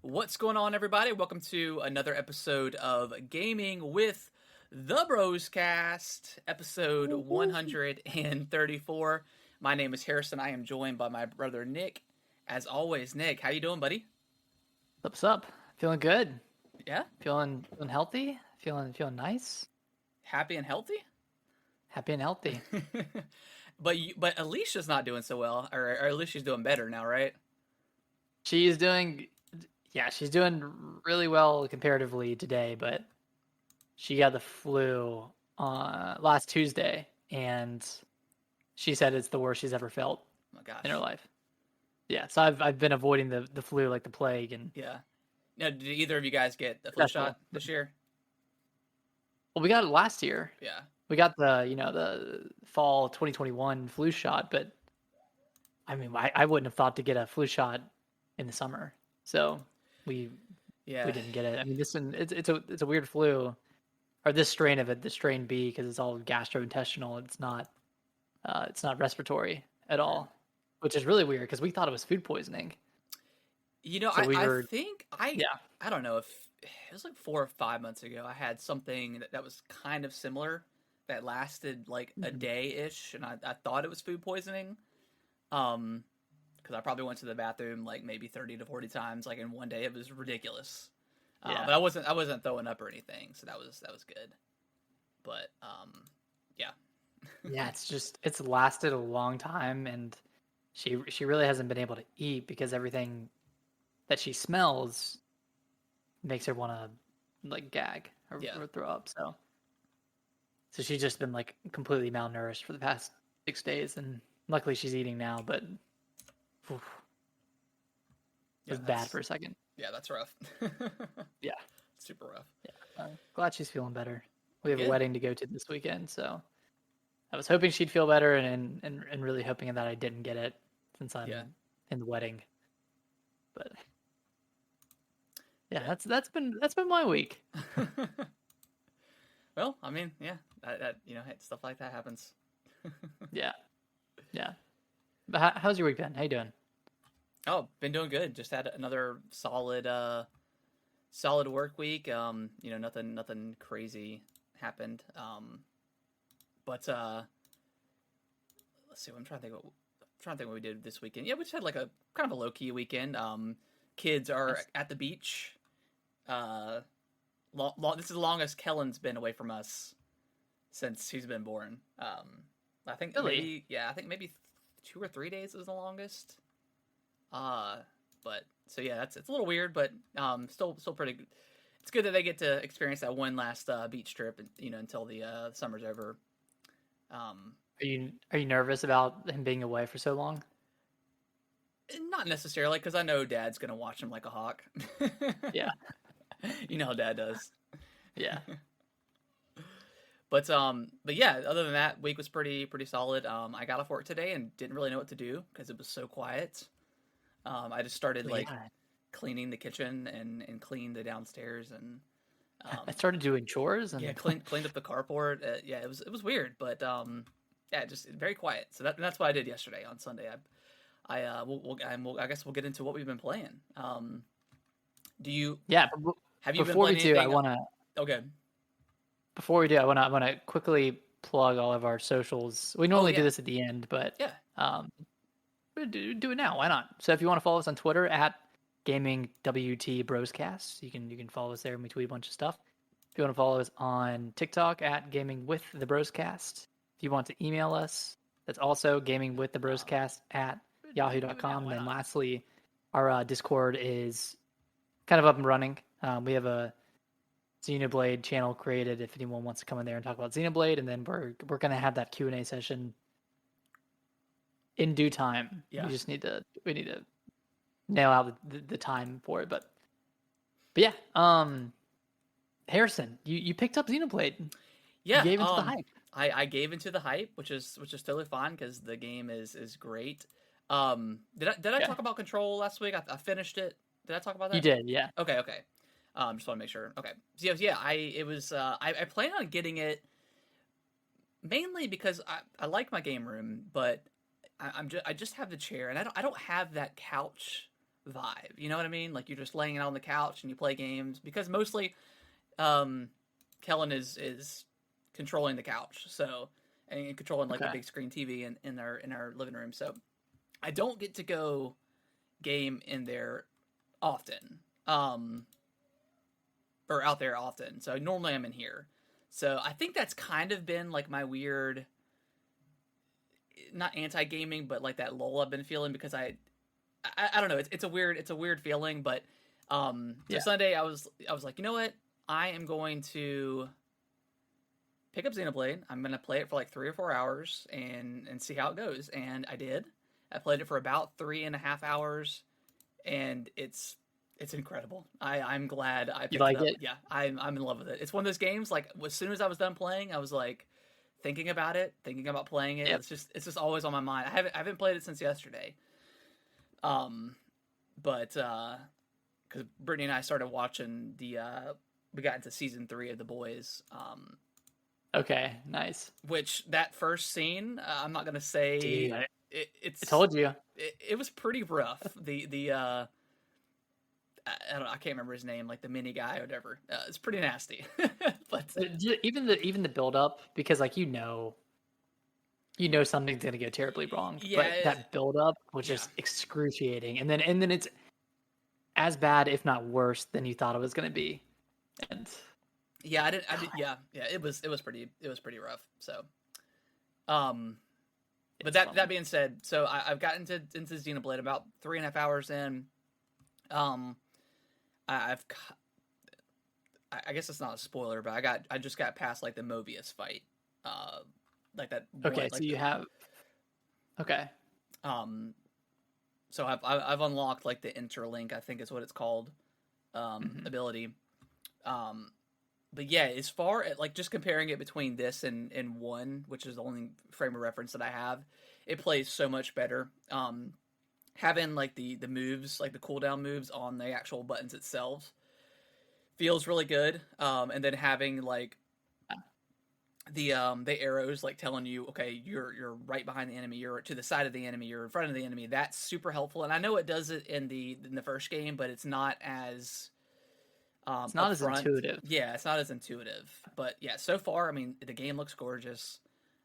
What's going on, everybody? Welcome to another episode of Gaming with the Broscast, episode 134. My name is Harrison. I am joined by my brother Nick. As always, Nick, how you doing, buddy? What's up? Feeling good. Yeah, Feeling healthy. Feeling nice. happy and healthy. Happy and healthy. But Alicia's not doing so well, or at least she's doing better now, right? She's doing really well comparatively today, but she got the flu last Tuesday, and she said it's the worst she's ever felt Oh my gosh. in her life. Yeah, so I've been avoiding the flu like the plague, and Yeah. Now, did either of you guys get the flu that's shot cool. this year? Well, we got it last year. Yeah. We got the fall 2021 flu shot, but I mean, I wouldn't have thought to get a flu shot in the summer. So we Yeah. didn't get it. I mean, it's a weird flu, or this strain of it, the strain B, because it's all gastrointestinal. It's not respiratory at all, which is really weird because we thought it was food poisoning. You know, So I think yeah. I don't know if it was like 4 or 5 months ago. I had something that was kind of similar that lasted like a Mhm. day ish, and I thought it was food poisoning. Because I probably went to the bathroom like maybe 30 to 40 times like in one day. It was ridiculous. Yeah. But I wasn't throwing up or anything, so that was good. But yeah. Yeah, it's lasted a long time, and she really hasn't been able to eat because everything that she smells makes her want to like gag Yeah. or throw up. So she's just been like completely malnourished for the past 6 days, and luckily she's eating now, but oof, it Yeah, was bad for a second. that's rough. Yeah, Super rough. yeah. Glad she's feeling better. We have a Good. wedding to go to this weekend, so I was hoping she'd feel better, and really hoping that I didn't get it since I'm Yeah. in the wedding. But yeah, Yeah. that's been my week. Well, I mean, yeah, that stuff like that happens. Yeah, yeah. But how's your week been? How you doing? Oh, been doing good. Just had another solid work week. Nothing crazy happened. But let's see. I'm trying to think what we did this weekend. Yeah, we just had like a kind of a low key weekend. Kids are Nice. at the beach. Uh, this is the longest Kellen's been away from us since he's been born. I think Really? maybe 2 or 3 days is the longest. Uh, but so yeah, it's a little weird, but still pretty good. It's good that they get to experience that one last beach trip, until the summer's over. Um, Are you nervous about him being away for so long? Not necessarily, because I know Dad's gonna watch him like a hawk. Yeah, You know how Dad does. yeah. But yeah, other than that, week was pretty solid. I got off work today and didn't really know what to do because it was so quiet. I just started like Yeah. cleaning the kitchen and cleaned the downstairs and I started doing chores yeah, and cleaned up the carport. Yeah, it was weird, but yeah, just very quiet. So that's what I did yesterday on Sunday. I guess we'll get into what we've been playing. Do you yeah. have you been Before we playing do, anything? Okay. I want to quickly plug all of our socials. We Oh normally do yeah, this at the end, but yeah. um, we do it now. Why not? So if you want to follow us on Twitter at Gaming WT Broscast, you can follow us there, and we tweet a bunch of stuff. If you want to follow us on TikTok at Gaming with the Broscast, if you want to email us, that's also Gaming with the Broscast at yahoo.com. And then lastly, our Discord is kind of up and running. We have a Xenoblade channel created if anyone wants to come in there and talk about Xenoblade, and then we're gonna have that Q&A session in due time. Yeah. We need to nail out the time for it, but yeah. Harrison, you picked up Xenoblade. You Yeah, gave into the hype. I gave into the hype, which is totally fine because the game is great. Did I Yeah, talk about Control last week? I finished it. Did I talk about you that? did. Yeah, Okay. Just want to make sure. Okay. So yeah, I plan on getting it mainly because I like my game room, but I just have the chair and I don't have that couch vibe. You know what I mean? Like you're just laying out on the couch and you play games because mostly, Kellen is controlling the couch, so and controlling like the Okay. big screen TV in our living room. So I don't get to go game in there often, or out there often. So normally I'm in here. So I think that's kind of been like my weird, not anti gaming, but like that lull I've been feeling because I don't know. It's a weird feeling, but so Yeah. Sunday I was like, you know what? I am going to pick up Xenoblade. I'm gonna play it for like 3 or 4 hours and see how it goes. And I did. I played it for about 3.5 hours, and it's incredible. I'm glad I You picked it like up. it? Yeah, I'm in love with it. It's one of those games. Like as soon as I was done playing, I was like thinking about it, thinking about playing it. Yep. It's just always on my mind. I haven't played it since yesterday. Um, but because Brittany and I started watching we got into season 3 of The Boys. Okay. Nice. Which that first scene, I'm not gonna say Dude, I it's told you. it was pretty rough. The I don't know, I can't remember his name, like the mini guy or whatever. It's pretty nasty, but Even the build up, because like you know something's gonna go terribly wrong, yeah, but that build up was yeah, just excruciating, and then it's as bad, if not worse, than you thought it was gonna be. And yeah. Yeah. It was pretty rough. So, um, but it's that fun. being said, so I've gotten into Xenoblade about 3.5 hours in. Um, I've I guess it's not a spoiler, but I just got past like the Mobius fight, uh, like that one, Okay, so like you the have okay. um. So I've unlocked like the interlink, I think is what it's called, Hmm. ability. Um, but yeah, as far as like just comparing it between this and one, which is the only frame of reference that I have, it plays so much better. Having like the moves, like the cooldown moves on the actual buttons itself, feels really good. And then having like the arrows like telling you, okay, you're right behind the enemy, you're to the side of the enemy, you're in front of the enemy. That's super helpful. And I know it does it in the first game, but it's not as It's not as upfront. intuitive. Yeah, it's not as intuitive. But yeah, so far, I mean, the game looks gorgeous.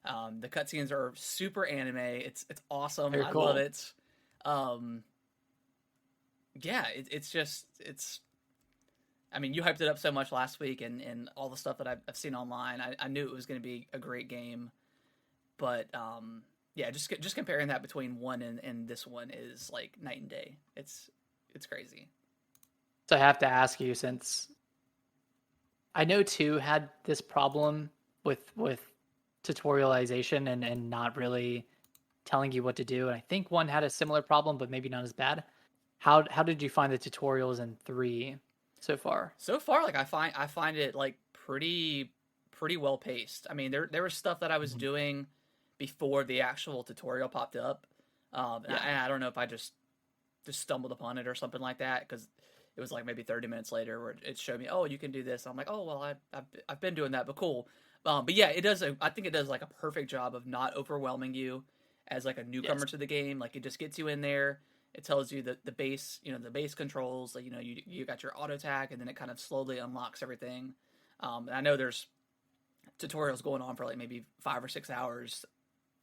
The cutscenes are super anime. It's awesome. Very I love cool. it. Um, yeah, it's just it's. I mean, you hyped it up so much last week, and all the stuff that I've seen online. I knew it was going to be a great game, but yeah, just comparing that between one and this one is like night and day. It's crazy. So I have to ask you, since I know two had this problem with tutorialization and not really telling you what to do, and I think one had a similar problem, but maybe not as bad. How did you find the tutorials in three so far? So far, like I find it like pretty well paced. I mean, there was stuff that I was Mhm. doing before the actual tutorial popped up, and Yeah, I don't know if I just stumbled upon it or something like that because it was like maybe 30 minutes later where it showed me, oh, you can do this. I'm like, oh well, I've been doing that, but cool. But yeah, it does. I think it does like a perfect job of not overwhelming you as like a yes, newcomer to the game. Like it just gets you in there. It tells you the base, the base controls. Like you got your auto attack, and then it kind of slowly unlocks everything. And I know there's tutorials going on for like maybe 5 or 6 hours,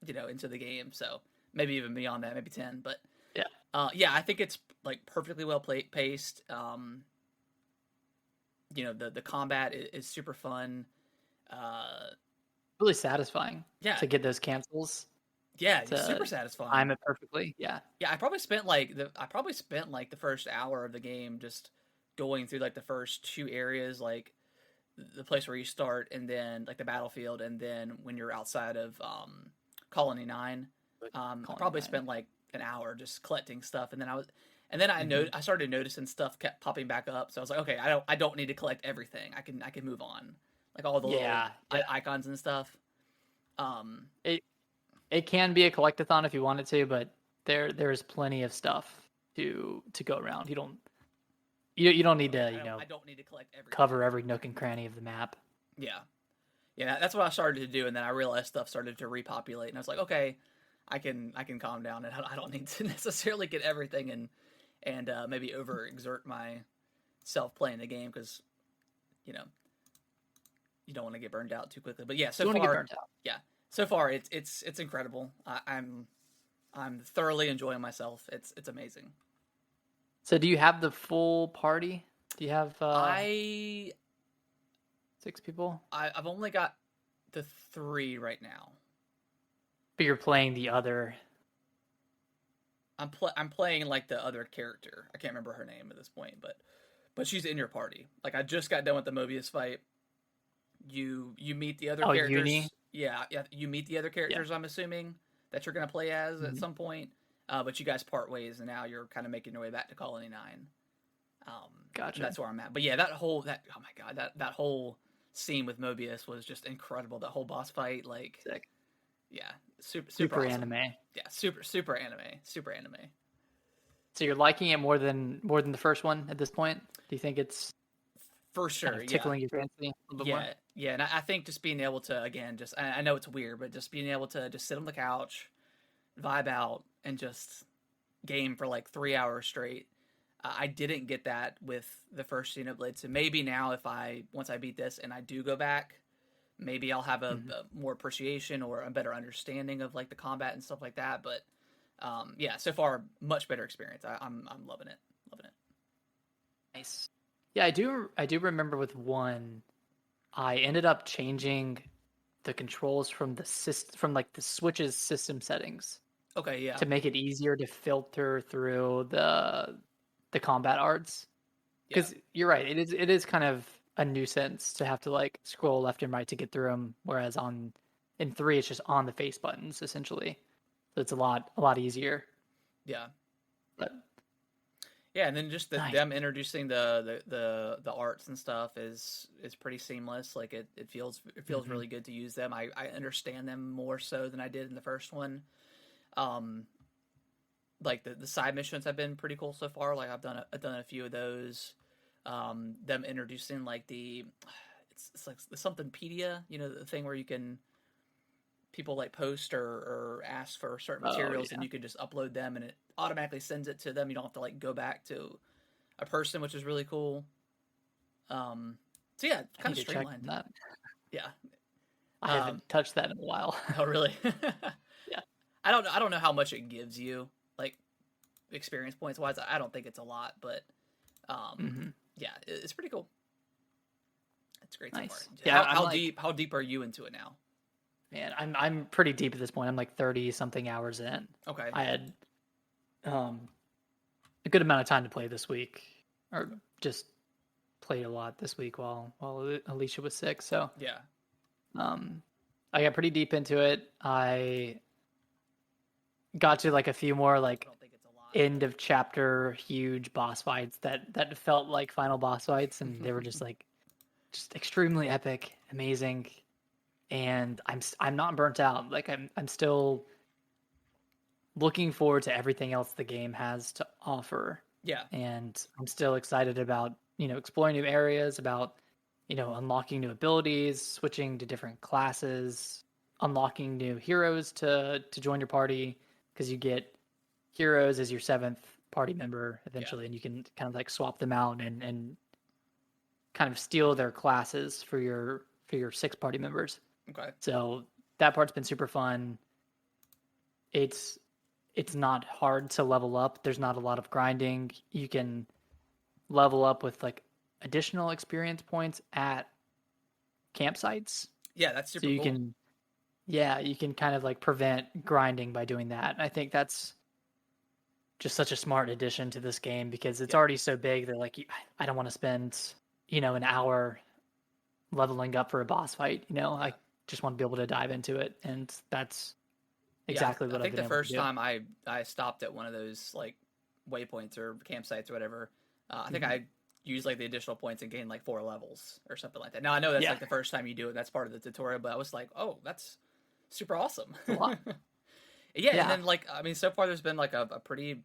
into the game. So maybe even beyond that, maybe 10. But yeah, yeah, I think it's like perfectly well paced. The combat is super fun. Uh, really satisfying yeah, to get those cancels yeah, it's super to satisfying. time it perfectly. Yeah, Yeah, I probably spent like the first hour of the game just going through like the first two areas, like the place where you start, and then like the battlefield, and then when you're outside of Colony 9. but I calling probably nine. spent like an hour just collecting stuff, and then Hmm. I started noticing stuff kept popping back up, so I was like, okay, I don't need to collect everything. I can move on, like all the little Yeah, yeah. icons and stuff. Um, It it can be a collectathon if you wanted to, but there's plenty of stuff to go around. You don't need yeah, to, I don't need to collect everything. cover every nook and cranny of the map. Yeah, yeah, that's what I started to do, and then I realized stuff started to repopulate, and I was like, okay, I can calm down, and I don't need to necessarily get everything and maybe overexert myself playing the game because you know you don't want to get burned out too quickly. But yeah, so You want to get far, burnt out. yeah, so far it's incredible. I'm thoroughly enjoying myself. It's amazing. So do you have the full party? Do you have I 6 people? I've only got the 3 right now. But you're playing the other. I'm playing like the other character. I can't remember her name at this point, but she's in your party. Like I just got done with the Mobius fight. You meet the other characters. Uni? Yeah, you meet the other characters. Yeah. I'm assuming that you're gonna play as at some point. But you guys part ways, and now you're kind of making your way back to Colony 9. Gotcha. That's where I'm at. But yeah, oh my god, that whole scene with Mobius was just incredible. That whole boss fight, like, sick. Yeah, super awesome. Anime. Yeah, super anime. So you're liking it more than the first one at this point? Do you think it's for sure kind of tickling your fancy a little bit more? Yeah, and I think just being able to, again, just I know it's weird, but just being able to just sit on the couch, vibe out, and just game for like 3 hours straight. I didn't get that with the first Xenoblade, so maybe now once I beat this and I do go back, maybe I'll have a more appreciation or a better understanding of like the combat and stuff like that. But yeah, so far much better experience. I'm loving it. Nice. Yeah, I do remember with 1, I ended up changing the controls from the Switch's system settings. Okay, yeah. To make it easier to filter through the combat arts. Because you're right, it is kind of a nuisance to have to like scroll left and right to get through them, whereas in 3 it's just on the face buttons essentially, so it's a lot easier. Yeah, but yeah, and then just them introducing the arts and stuff is pretty seamless. Like it feels really good to use them. I understand them more so than I did in the first one. Like the side missions have been pretty cool so far. Like I've done a few of those. Them introducing like it's like the somethingpedia, the thing where you can people like post or ask for certain materials and you can just upload them and it automatically sends it to them. You don't have to like go back to a person, which is really cool. So yeah, kind of streamlined. That. Yeah, I haven't touched that in a while. Oh really? Yeah, I don't know how much it gives you like experience points wise. I don't think it's a lot, but yeah, it's pretty cool. It's great. Nice. So far. Yeah, how deep are you into it now? Man, I'm pretty deep at this point. I'm like 30 something hours in. Okay. I had a good amount of time to play this week, or just played a lot this week while Alicia was sick. So yeah, I got pretty deep into it. I got to like a few more like end of chapter huge boss fights that felt like final boss fights, and they were just like just extremely epic, amazing. And I'm not burnt out. Like I'm still looking forward to everything else the game has to offer. Yeah. And I'm still excited about, exploring new areas, about, unlocking new abilities, switching to different classes, unlocking new heroes to join your party, because you get heroes as your 7th party member eventually, and you can kind of like swap them out and kind of steal their classes for your 6 party members. Okay. So that part's been super fun. It's not hard to level up. There's not a lot of grinding. You can level up with like additional experience points at campsites. Yeah, that's super cool. You can kind of like prevent grinding by doing that. And I think that's just such a smart addition to this game, because it's already so big that like I don't want to spend, an hour leveling up for a boss fight. I just want to be able to dive into it, and that's exactly what I've been able to do. I think the first time I stopped at one of those like waypoints or campsites or whatever, I think I used like the additional points and gained like 4 levels or something like that. Now I know that's like the first time you do it, that's part of the tutorial, but I was like, oh, that's super awesome. A lot. And then like so far there's been like a pretty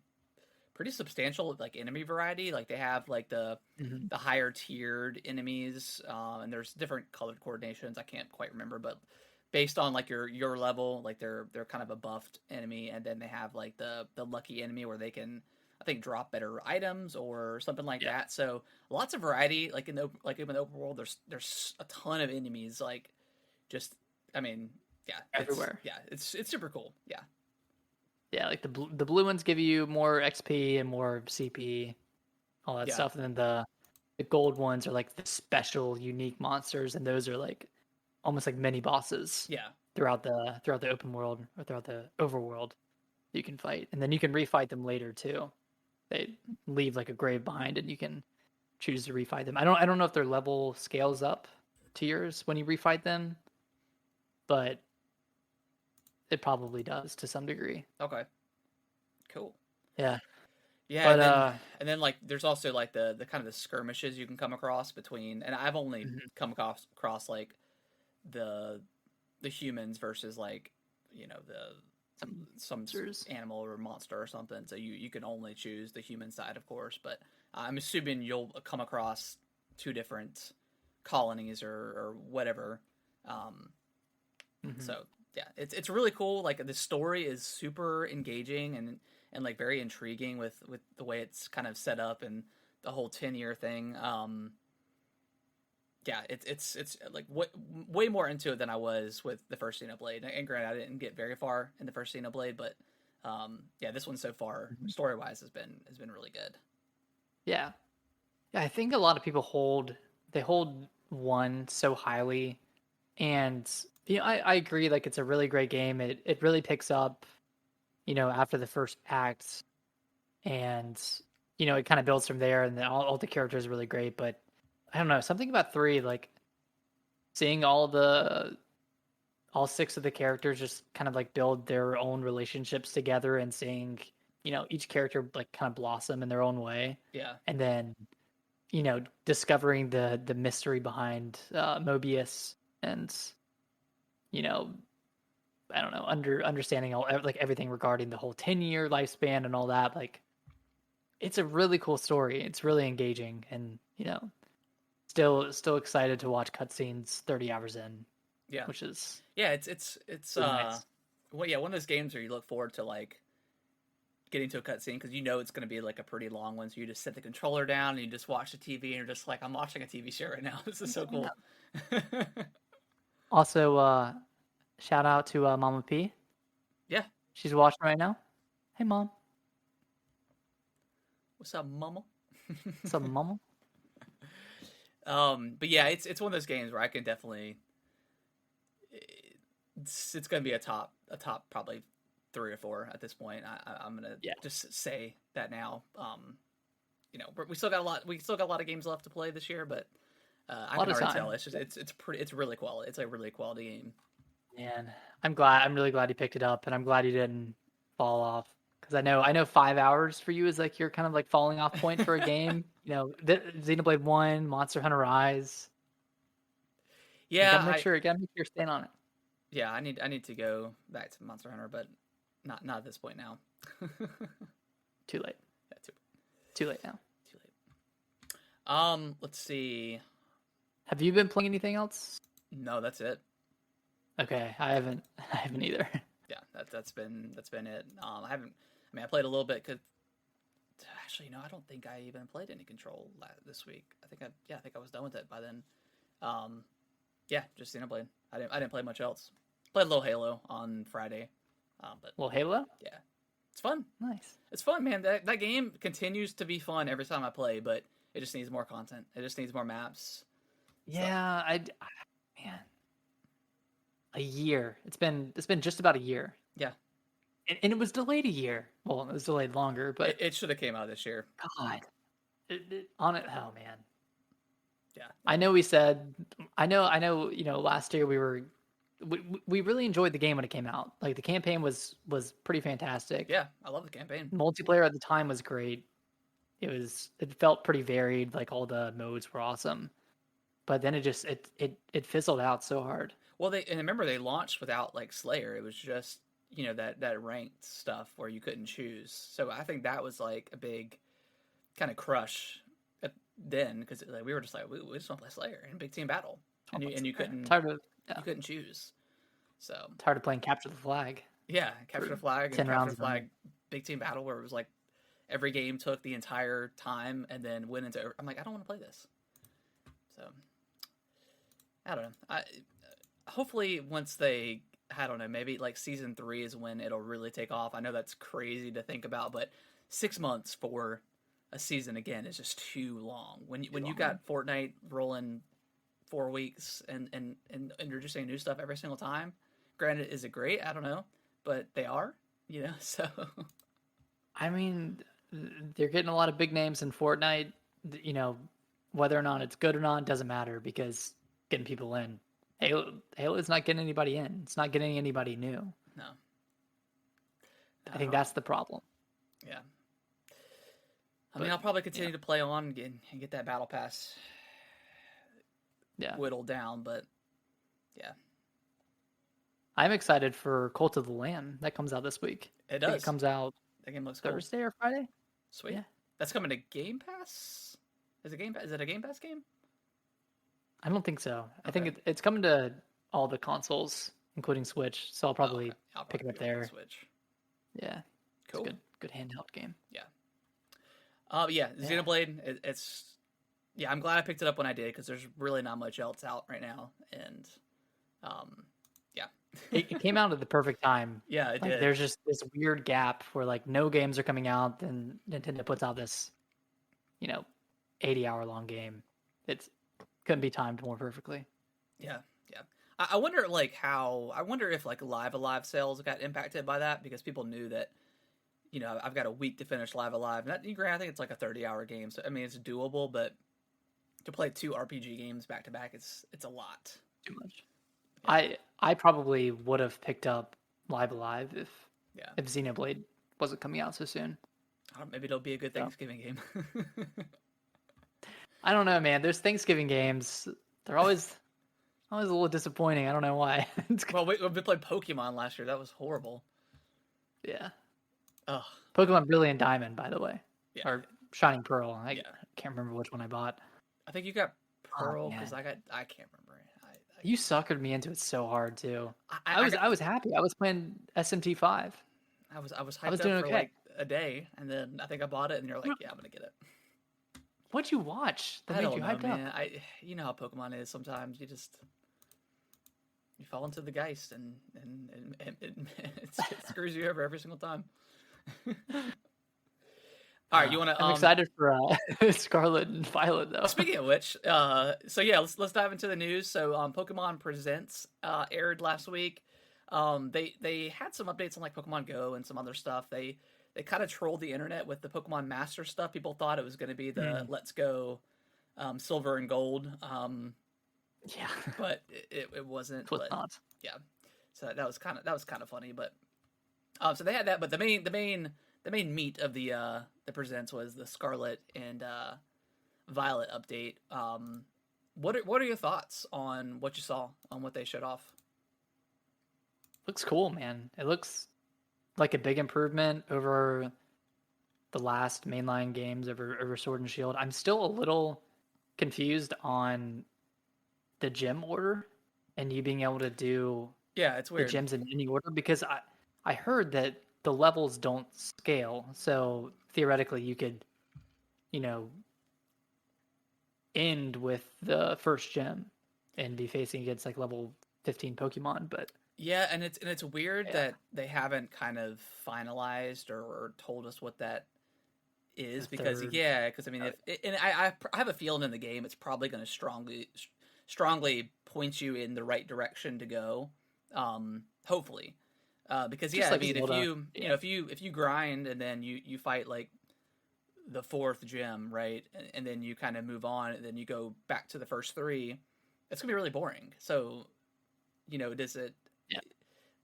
substantial like enemy variety. Like they have like the higher tiered enemies, and there's different colored coordinations. I can't quite remember, but based on like your level, like they're kind of a buffed enemy, and then they have like the lucky enemy where they can I think drop better items or something like Yeah. that. So lots of variety. Like in the open world, there's a ton of enemies. Like just I mean, yeah, Everywhere. it's super cool. Yeah, Yeah, like the blue ones give you more XP and more CP, all that yeah, stuff, and then the gold ones are like the special, unique monsters, and those are like almost like mini bosses yeah, throughout the open world or throughout the overworld you can fight, and then you can refight them later too. They leave like a grave behind, and you can choose to refight them. I don't know if their level scales up to yours when you refight them, but it probably does to some degree. okay, cool. Yeah, Yeah, but and then like there's also like the kind of the skirmishes you can come across between, and I've only mhm, come across like the the humans versus like the some some monsters. animal or monster or something. So you can only choose the human side, of course. But I'm assuming you'll come across two different colonies or whatever. Um, Hmm. so yeah, it's really cool. Like the story is super engaging and like very intriguing with the way it's kind of set up and the whole 10-year thing. Yeah, it's like way more into it than I was with the first Xenoblade. And granted, I didn't get very far in the first Xenoblade, but yeah, this one so far, Hmm. story wise, has been really good. Yeah, yeah. I think a lot of people hold one so highly, and I agree. Like it's a really great game. It really picks up, after the first act, and it kind of builds from there, and then all the characters are really great. But I don't know, something about three, like seeing all six of the characters just kind of like build their own relationships together, and seeing each character like kind of blossom in their own way, Yeah, and then discovering the mystery behind Mobius, and you know I don't know, understanding all like everything regarding the whole 10-year lifespan and all that. Like it's a really cool story. It's really engaging, and still excited to watch cutscenes 30 hours in, yeah, which is yeah. It's really nice. well, yeah, one of those games where you look forward to like getting to a cutscene because you know it's going to be like a pretty long one. So you just set the controller down and you just watch the TV and you're just like, I'm watching a TV show right now. This is so Yeah. cool. Also, shout out to Mama P. Yeah. She's watching right now. Hey, Mom. What's up, mama? What's up, Mama? But yeah, it's one of those games where I can definitely it's going to be a top probably 3 or 4 at this point. I'm gonna Yeah, just say that now. We still got a lot of games left to play this year, but a I lot can of already tell time. it's really quality. It's a really quality game. Man, I'm really glad you picked it up, and I'm glad you didn't fall off. Because I know 5 hours for you is like your kind of like falling off point for a game. Xenoblade One, Monster Hunter Rise. You Yeah, gotta make sure you're staying on it. I need to go back to Monster Hunter, but not at this point now. Yeah, Too late. too Too late now. too late. Let's see. Have you been playing anything else? No, that's it. Okay, I haven't. I haven't either. Yeah, that's been it. I haven't. I mean, I played a little bit. Cause actually, no, I don't think I even played any Control this week. I think I was done with it by then. Um, yeah, just Xenoblade. I didn't play much else. Played a little Halo on Friday. But Well, Halo. yeah, it's fun. Nice. It's fun, man. That game continues to be fun every time I play, but it just needs more content. It just needs more maps. So Yeah, man, a year. It's been just about a year, yeah, and it was delayed a year. Well, it was delayed longer, it, but it should have came out this year. God, on it. Oh man, Yeah, I know we said, I know. Last year we really enjoyed the game when it came out. Like the campaign was pretty fantastic. yeah. I love the campaign. Multiplayer at the time was great. It felt pretty varied. Like all the modes were awesome, but then it fizzled out so hard. Well, and remember they launched without like Slayer. It was just that ranked stuff where you couldn't choose. So I think that was like a big kind of crush then because like, we were just like we just want to play Slayer in big team battle, and you couldn't Tired of yeah. you couldn't choose. So Tired of playing capture the flag yeah, capture for the flag and 10 capture rounds the of them. flag big team battle where it was like every game took the entire time and then went into. I'm like, I don't want to play this. So I don't know. Hopefully once they, I don't know, maybe like season 3 is when it'll really take off. I know that's crazy to think about, but 6 months for a season again is just too long. When you got Fortnite rolling 4 weeks and introducing new stuff every single time. Granted, is it great? I don't know, but they are, so. I mean, they're getting a lot of big names in Fortnite. Whether or not it's good or not doesn't matter because getting people in. Halo's not getting anybody in. It's not getting anybody new. No. I think that's the problem. Yeah. I mean, I'll probably continue to play on and get that battle pass whittled down, but yeah. I'm excited for Cult of the Lamb. That comes out this week. It does. It comes out that game looks Thursday cool. or Friday. Sweet. Yeah. That's coming to Game Pass? Is it a Game Pass game? I don't think so. Okay. I think it's coming to all the consoles, including Switch. So I'll probably pick it up there. Switch. Yeah. Cool. It's good handheld game. Yeah. Xenoblade. It's I'm glad I picked it up when I did because there's really not much else out right now, and it came out at the perfect time. Yeah, it did. There's just this weird gap where like no games are coming out, then Nintendo puts out this, 80-hour long game. It couldn't be timed more perfectly. Yeah. I wonder if like Live Alive sales got impacted by that because people knew that, I've got a week to finish Live Alive. And I think it's like a 30-hour game, so I mean it's doable, but to play 2 RPG games back to back, it's a lot. Too much. Yeah. I probably would have picked up Live Alive if Xenoblade wasn't coming out so soon. Maybe it'll be a good Thanksgiving game. I don't know, man. There's Thanksgiving games. They're always a little disappointing. I don't know why. Well, we played Pokemon last year. That was horrible. Yeah. Ugh. Pokemon Brilliant Diamond, by the way. Yeah. Or Shining Pearl. I can't remember which one I bought. I think you got Pearl because I can't remember. You suckered me into it so hard too. I was happy. I was playing SMT5. I was hyped up for like a day, and then I think I bought it, and you're like, "Yeah, I'm gonna get it." What'd you watch that made you hyped up? You know how Pokemon is. Sometimes you fall into the geist, and it screws you over every single time. All right, you want to? I'm excited for Scarlet and Violet, though. Speaking of which, let's dive into the news. So, Pokemon Presents aired last week. They had some updates on like Pokemon Go and some other stuff. They kind of trolled the internet with the Pokemon Master stuff. People thought it was going to be the Let's Go Silver and Gold. But it wasn't. It was not. Yeah, so that was kind of funny. But so they had that. But the main meat of the Presents was the Scarlet and Violet update. What are your thoughts on what you saw on what they showed off? Looks cool, man. It looks like a big improvement over the last mainline games over Sword and Shield. I'm still a little confused on the gym order and you being able to do it's weird. The gyms in any order because I heard that the levels don't scale, so theoretically you could, end with the first gym and be facing against like level 15 Pokemon, but and it's weird that they haven't kind of finalized or told us what that is because I mean I have a feeling in the game it's probably going to strongly point you in the right direction to go, hopefully. Because I mean, if you grind and then you fight like the 4th gym, right, and then you kind of move on, and then you go back to the first 3, it's gonna be really boring. So, does it? Yeah.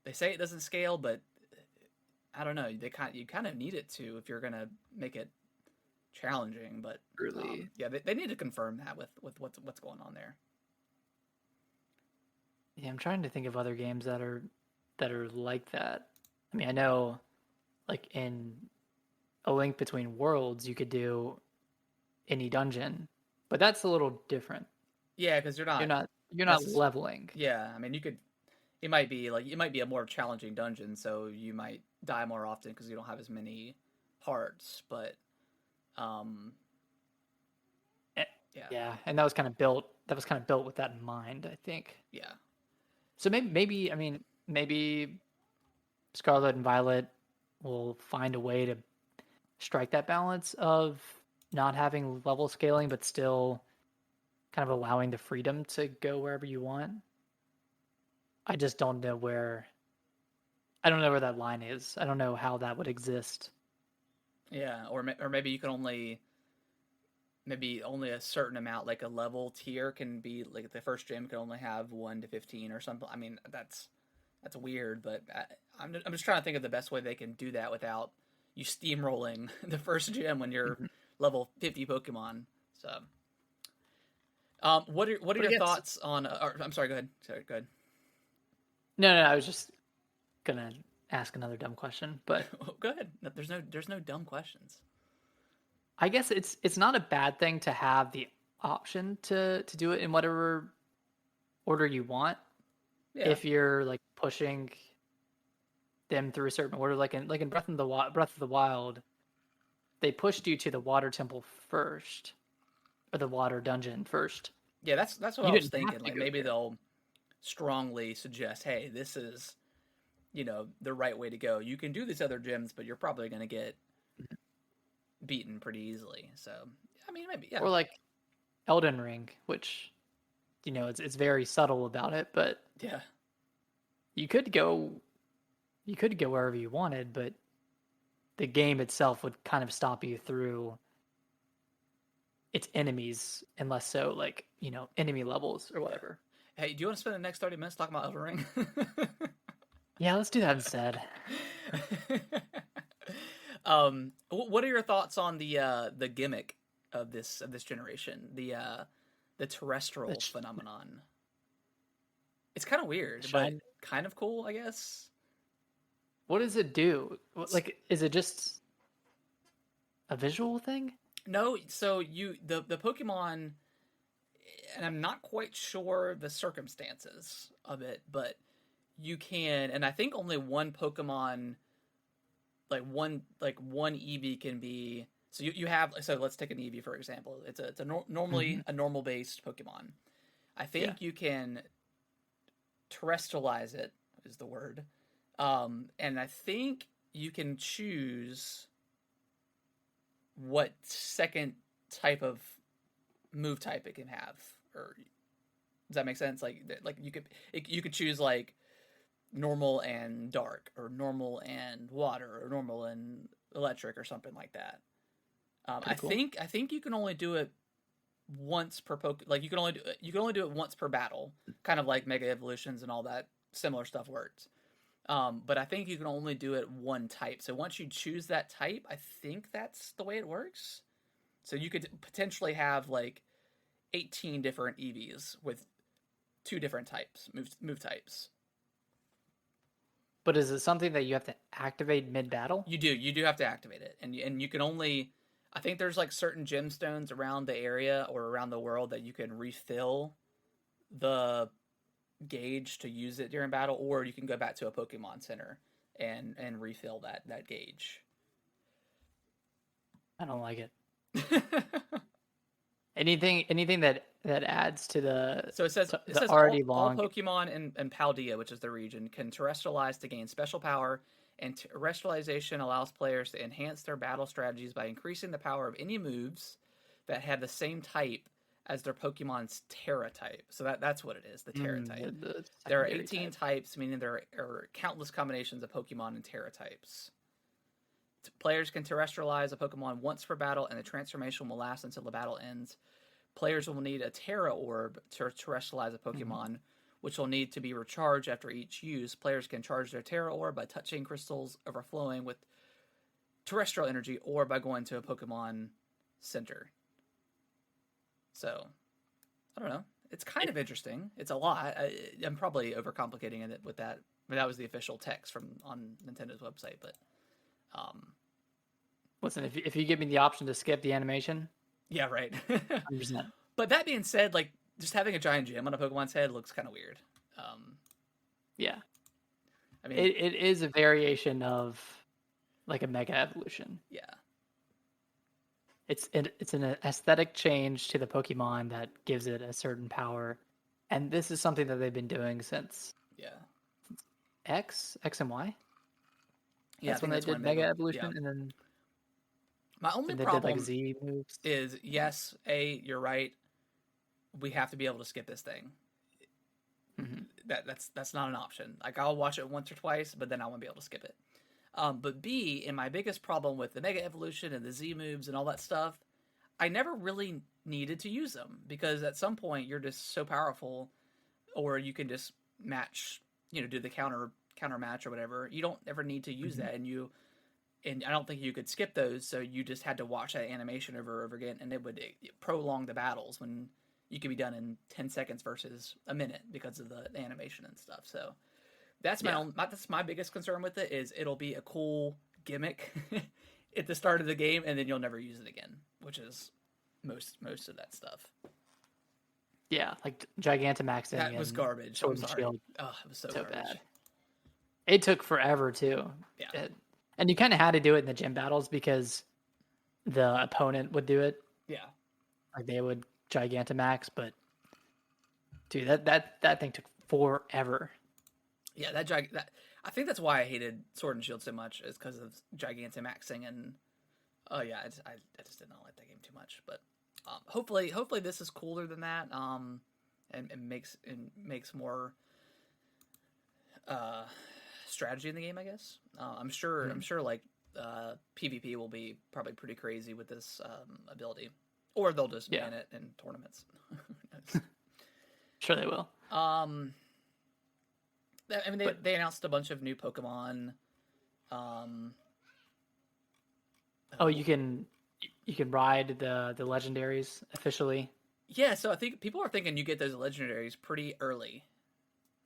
They say it doesn't scale, but I don't know. You kind of need it to if you're gonna make it challenging. But really, they need to confirm that with what's going on there. Yeah, I'm trying to think of other games that are like that. I mean, I know like in A Link Between Worlds you could do any dungeon, but that's a little different. Yeah, because you're not leveling. Yeah, I mean it might be a more challenging dungeon, so you might die more often because you don't have as many parts, but Eh, yeah, Yeah, and that was kind of built. That was kind of built with that in mind, I think. yeah, So maybe I mean maybe Scarlet and Violet will find a way to strike that balance of not having level scaling, but still kind of allowing the freedom to go wherever you want. I just don't know where. I don't know where that line is. I don't know how that would exist. yeah. Or maybe you can only maybe only a certain amount, like a level tier can be like the first gym can only have 1 to 15 or something. I mean, that's weird, but I'm just trying to think of the best way they can do that without you steamrolling the first gym when you're Mhm. level 50 Pokemon. So, what are But I your guess thoughts on? I'm sorry. Go ahead. Sorry. Go ahead. no. I was just gonna ask another dumb question, but Go ahead. No, there's no dumb questions. I guess it's not a bad thing to have the option to do it in whatever order you want Yeah. if you're like pushing them through a certain order, like in Breath of the Wild, they pushed you to the water temple first or the water dungeon first. Yeah. That's what You I was didn't have thinking. to Like go maybe there. they'll strongly suggest, hey, this is the right way to go. You can do these other gyms, but you're probably going to get beaten pretty easily. So I mean, maybe yeah, Or like Elden Ring, which it's very subtle about it, but yeah, you could go you could go wherever you wanted, but the game itself would kind of stop you through its enemies unless so like, enemy levels or yeah. whatever. Hey, do you want to spend the next 30 minutes talking about Elden Ring? Yeah, let's do that instead. What are your thoughts on the gimmick of this generation, the The, terrestrial sh- phenomenon? It's kind of the weird, but shine. kind of cool, I guess. What does it do? S- Like, is it just a visual thing? No, so the Pokemon, and I'm not quite sure the circumstances of it, but you can, and I think only one Pokemon, like one Eevee can be. So you have, so let's take an Eevee for example. It's normally Hmm. a normal based Pokemon. I Yeah. think you can terrestrialize it is the word, and I think you can choose what second type of move type it can have, or does that make sense? Like you could choose like normal and dark, or normal and water, or normal and electric, or something like that. I Pretty cool. think I think you can only do it once per like you can only do it once per battle, kind of like Mega Evolutions and all that similar stuff works. But I think you can only do it one type. So once you choose that type, I think that's the way it works. So you could potentially have like 18 different EVs with two different types, move types. But is it something that you have to activate mid battle? You do have to activate it, and you can only. I think there's like certain gemstones around the area or around the world that you can refill the gauge to use it during battle, or you can go back to a Pokemon Center and refill that gauge. I don't like it. Anything that adds to So it says it the says already all long. Pokemon in Paldea, which is the region, can terrestrialize to gain special power, and terrestrialization allows players to enhance their battle strategies by increasing the power of any moves that have the same type as their Pokemon's Terra type. So that's what it is, the Terra type. The There are secondary 18 type. types, meaning there are countless combinations of Pokemon and Terra types. Players can terrestrialize a Pokemon once per battle, and the transformation will last until the battle ends. Players will need a Terra Orb to terrestrialize a Mhm. Pokemon, which will need to be recharged after each use. Players can charge their Terra Orb by touching crystals overflowing with terrestrial energy, or by going to a Pokemon Center. So, I don't know. It's kind Yeah. of interesting. It's a lot. I'm probably overcomplicating it with that. I mean, that was the official text from on Nintendo's website, but um, Listen, if you give me the option to skip the animation, yeah, right. 100%. But that being said, like just having a giant gym on a Pokemon's head looks kind of weird. Um, Yeah. I mean, It is a variation of like a mega evolution. yeah. It's an aesthetic change to the Pokemon that gives it a certain power, and this is something that they've been doing since Yeah. X and Y. Yeah, I That's when think they that's did when they Mega were. Yeah. Evolution, and My only then they did like problem Z moves. is yes, you're right. We have to be able to skip this thing. Hmm. That's not an option. Like I'll watch it once or twice, but then I won't be able to skip it. But B, and my biggest problem with the Mega Evolution and the Z moves and all that stuff, I never really needed to use them because at some point you're just so powerful, or you can just match, do the counter match or whatever. You don't ever need to use Hmm. that, and I don't think you could skip those. So you just had to watch that animation over and over again, and it would prolong the battles when you could be done in 10 seconds versus a minute because of the animation and stuff. So that's Yeah, that's my biggest concern with it is it'll be a cool gimmick at the start of the game, and then you'll never use it again, which is most of that stuff. yeah, like Gigantamaxing That was and garbage. I'm Sword and sorry. Shield, Oh, it was so so garbage. bad. It took forever too. Yeah, And you kind of had to do it in the gym battles because the opponent would do it. yeah, Like they would Gigantamax, but dude, that thing took forever. yeah. That I think that's why I hated Sword and Shield so much is because of Gigantamaxing and oh yeah, I just did not like that game too much. But hopefully this is cooler than that. And makes more uh strategy in the game, I guess. I'm sure like PvP will be probably pretty crazy with this ability, or they'll just Yeah, ban it in tournaments. sure they will. um, I mean, But they announced a bunch of new Pokemon. Um, oh, oh, you can ride the legendaries officially. yeah. So I think people are thinking you get those legendaries pretty early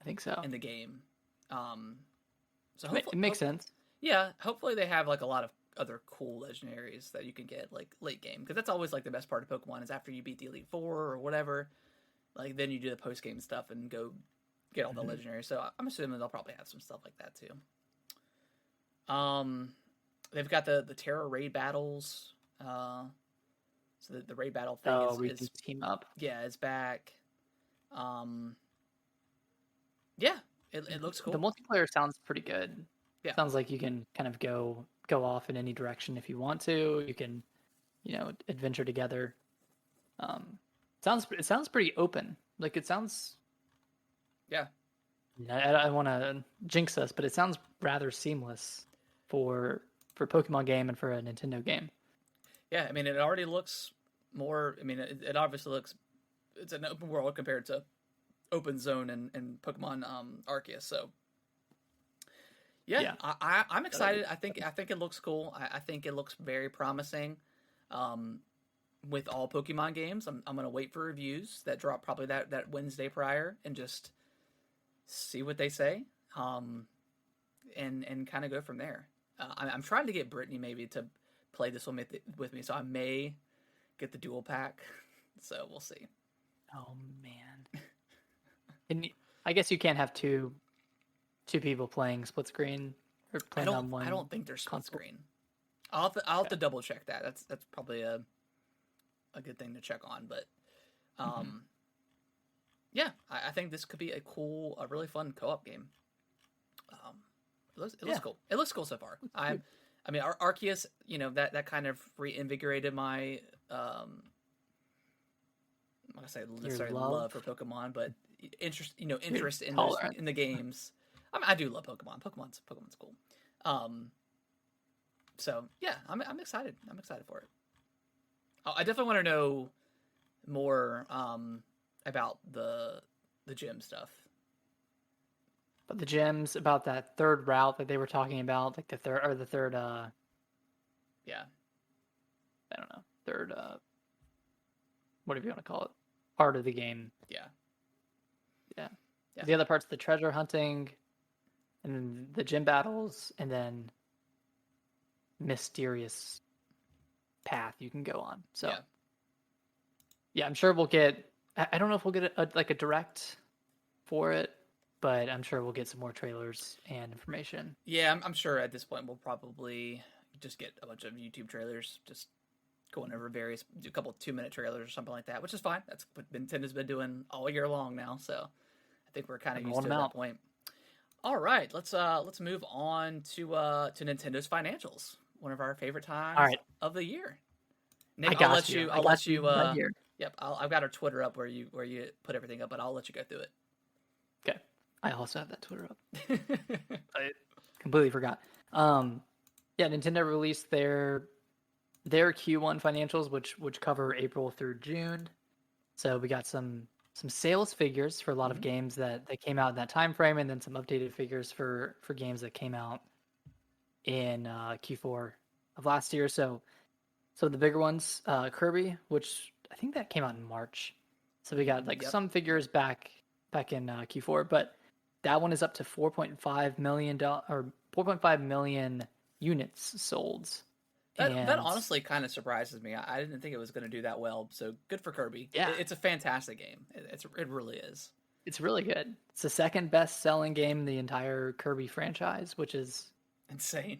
I think so. in the game. Um, so It makes sense. yeah, hopefully they have like a lot of other cool legendaries that you can get like late game because that's always like the best part of Pokemon is after you beat the Elite Four or whatever, like then you do the post game stuff and go get all the Hmm. legendaries. So I'm assuming they'll probably have some stuff like that too. They've got the Terra raid battles. So the raid battle thing Oh, is we can team up. yeah, is back. Um, yeah, it looks The cool. multiplayer sounds pretty good. Yeah, Sounds like you can kind of go off in any direction if you want to. You can, adventure together. Um, it sounds pretty open. Like it sounds. yeah, I don't want to jinx us, but it sounds rather seamless for a Pokemon game and for a Nintendo game. yeah. I mean, it already looks more. I mean, it obviously looks it's an open world compared to open zone and Pokemon Arceus. So yeah, Yeah, I'm that'll be excited. I think it looks cool. I think it looks very promising. Um, with all Pokemon games, I'm gonna wait for reviews that drop probably that Wednesday prior and just see what they say. Um, and kind of go from there. I'm trying to get Brittany maybe to play this one with me, so I may get the dual pack. So we'll see. Oh man. And I guess you can't have two people playing split screen or playing on I one don't think they're split console. screen. I'll have Okay. to double check that. That's probably a good thing to check on. But Hmm. um, yeah, I think this could be a really fun co-op game. Um, it looks Yeah. cool. It looks cool so far. I mean, Arceus, that kind of reinvigorated my I'm not gonna say Your necessarily love, love for Pokemon, but your interest in those tolerance. in the games. I mean, I do love Pokemon. Pokemon's cool. Um, so yeah, I'm excited. I'm excited for it. I definitely want to know more about the gym stuff. But the gems about that third route that they were talking about, like the third Yeah, I don't know, third whatever you want to call it, part of the game. yeah, Yeah. yeah, The other parts, the treasure hunting, and then the gym battles, and then mysterious path you can go on. So yeah. yeah, I'm sure we'll get. I don't know if we'll get like a direct for it, but I'm sure we'll get some more trailers and information. Yeah, I'm sure at this point we'll probably just get a bunch of YouTube trailers just going over do a couple 2-minute trailers or something like that, which is fine. That's what Nintendo's been doing all year long now, so I think we're kind of used to it at that point. All right, let's move on to Nintendo's financials, one of our favorite times of the year. Nick, I'll let you. Right here. Yep, I've got our Twitter up where you put everything up, but I'll let you go through it. Okay, I also have that Twitter up. I completely forgot. Yeah, Nintendo released their Q1 financials, which cover April through June. So we got some sales figures for a lot of games that came out in that time frame, and then some updated figures for games that came out in Q4 of last year. So the bigger ones, Kirby, which I think that came out in March. So we got some figures back in Q4, but that one is up to 4.5 million or 4.5 million units sold. That honestly kind of surprises me. I didn't think it was going to do that well. So good for Kirby. Yeah, it's a fantastic game. It really is. It's really good. It's the second best selling game in the entire Kirby franchise, which is insane.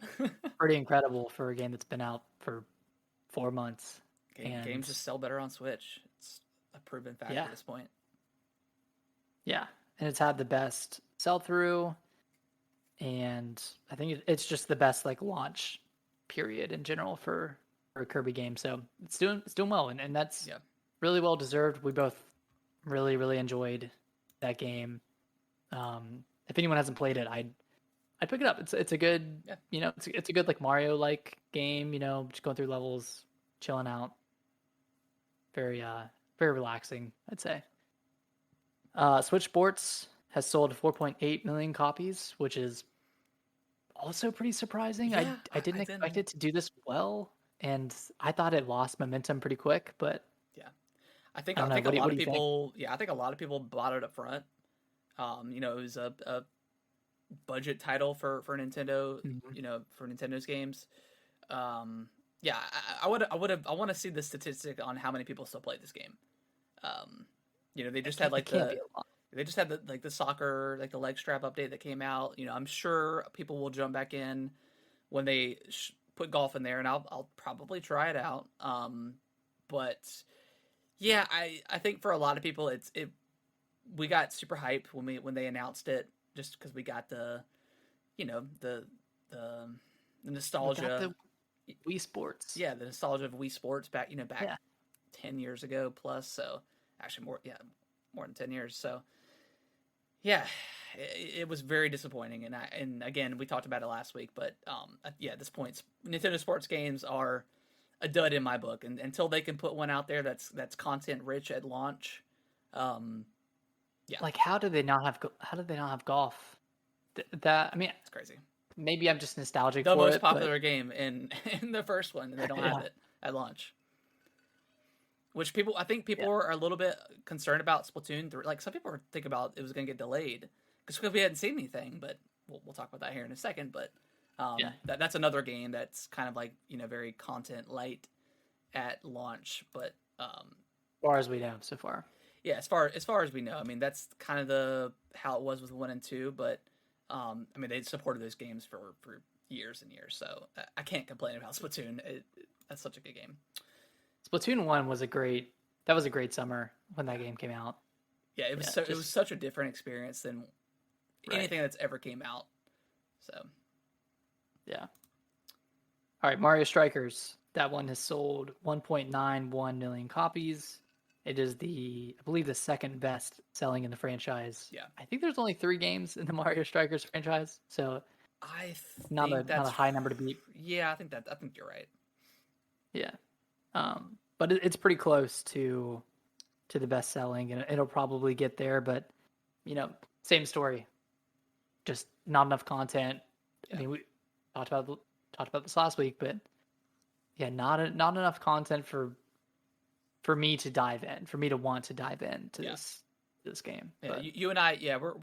Pretty incredible for a game that's been out for 4 months. Games just sell better on Switch. It's a proven fact at this point. Yeah, and it's had the best sell through, and I think it's just the best launch period in general for a Kirby game. So it's doing well, and that's really well deserved. We both really enjoyed that game. If anyone hasn't played it, I'd pick it up. It's a good it's a good Mario game. Just going through levels, chilling out. Very relaxing, I'd say. Switch Sports has sold 4.8 million copies, which is also pretty surprising. Yeah, I didn't expect it to do this well, and I thought it lost momentum pretty quick. But I think a lot of people. Yeah, I think a lot of people bought it up front. It was a budget title for Nintendo. For Nintendo's games. I want to see the statistic on how many people still play this game. They just had the soccer the leg strap update that came out. I'm sure people will jump back in when they put golf in there, and I'll probably try it out. But yeah, I think for a lot of people we got super hyped when they announced it, just because we got the nostalgia. Wii Sports. Yeah, the nostalgia of Wii Sports back 10 years ago plus. So actually more than 10 years. So yeah, it was very disappointing. And again, we talked about it last week, but at this point, Nintendo sports games are a dud in my book. And until they can put one out there that's content rich at launch, how do they not have golf? It's crazy. Maybe I'm just nostalgic for it. The most popular but... game in the first one, and they don't have it at launch. Which I think people are a little bit concerned about Splatoon 3. Some people are thinking about it was going to get delayed because we hadn't seen anything. But we'll talk about that here in a second. But that's another game that's kind of very content light at launch. But as far as we know so far. Yeah, as far as we know, that's kind of how it was with 1 and 2, but. They supported those games for years and years, so I can't complain about Splatoon. That's such a good game. Splatoon 1 was a great summer when that game came out. Yeah, it was it was such a different experience than anything that's ever came out. So, yeah. All right, Mario Strikers. That one has sold 1.91 million copies. It is I believe the second best selling in the franchise. Yeah. I think there's only 3 games in the Mario Strikers franchise, so not a high number to beat. Yeah, I think you're right. Yeah. But it's pretty close to the best selling, and it'll probably get there, but same story. Just not enough content. Yeah. We talked about this last week, but not enough content for me to dive in, for me to want to dive into this game. Yeah, but you and I, we're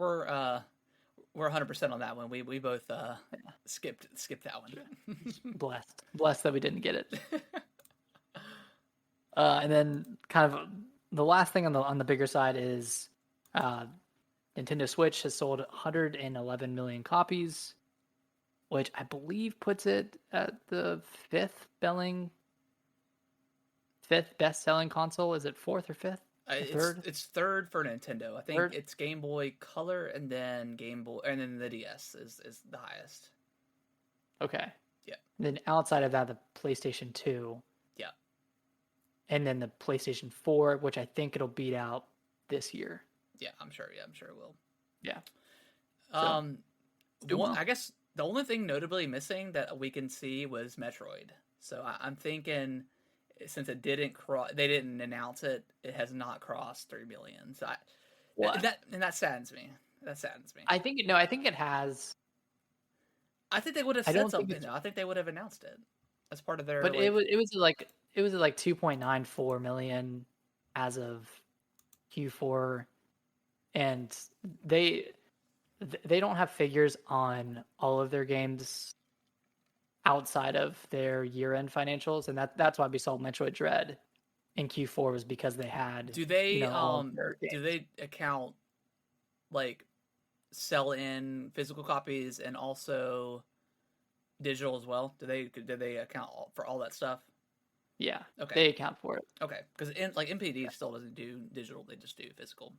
100% on that one. We both skipped that one. Blessed that we didn't get it. And then kind of the last thing on the bigger side is Nintendo Switch has sold 111 million copies, which I believe puts it at the 5th fifth best selling console. Is it fourth or fifth? Or third? It's third for Nintendo. I think Third? it's Game Boy Color and then Game Boy and then the DS is the highest. Okay. Yeah. And then outside of that, the PlayStation 2. Yeah. And then the PlayStation 4, which I think it'll beat out this year. Yeah, I'm sure. Yeah, I'm sure it will. Yeah. I guess the only thing notably missing that we can see was Metroid. So I'm thinking, since it didn't they didn't announce it, it has not crossed 3 million. So that saddens me. That saddens me. I think it has. I think they would have said something though. I think they would have announced it as part of their. But it was like 2.94 million as of Q4, and they don't have figures on all of their games outside of their year-end financials, and that's why we saw Metroid Dread in Q4 was because they had. Do they all of their games. do they account like sell in physical copies and also digital as well? Do they account for all that stuff? Yeah. Okay. They account for it. Okay, because MPD still doesn't do digital; they just do physical.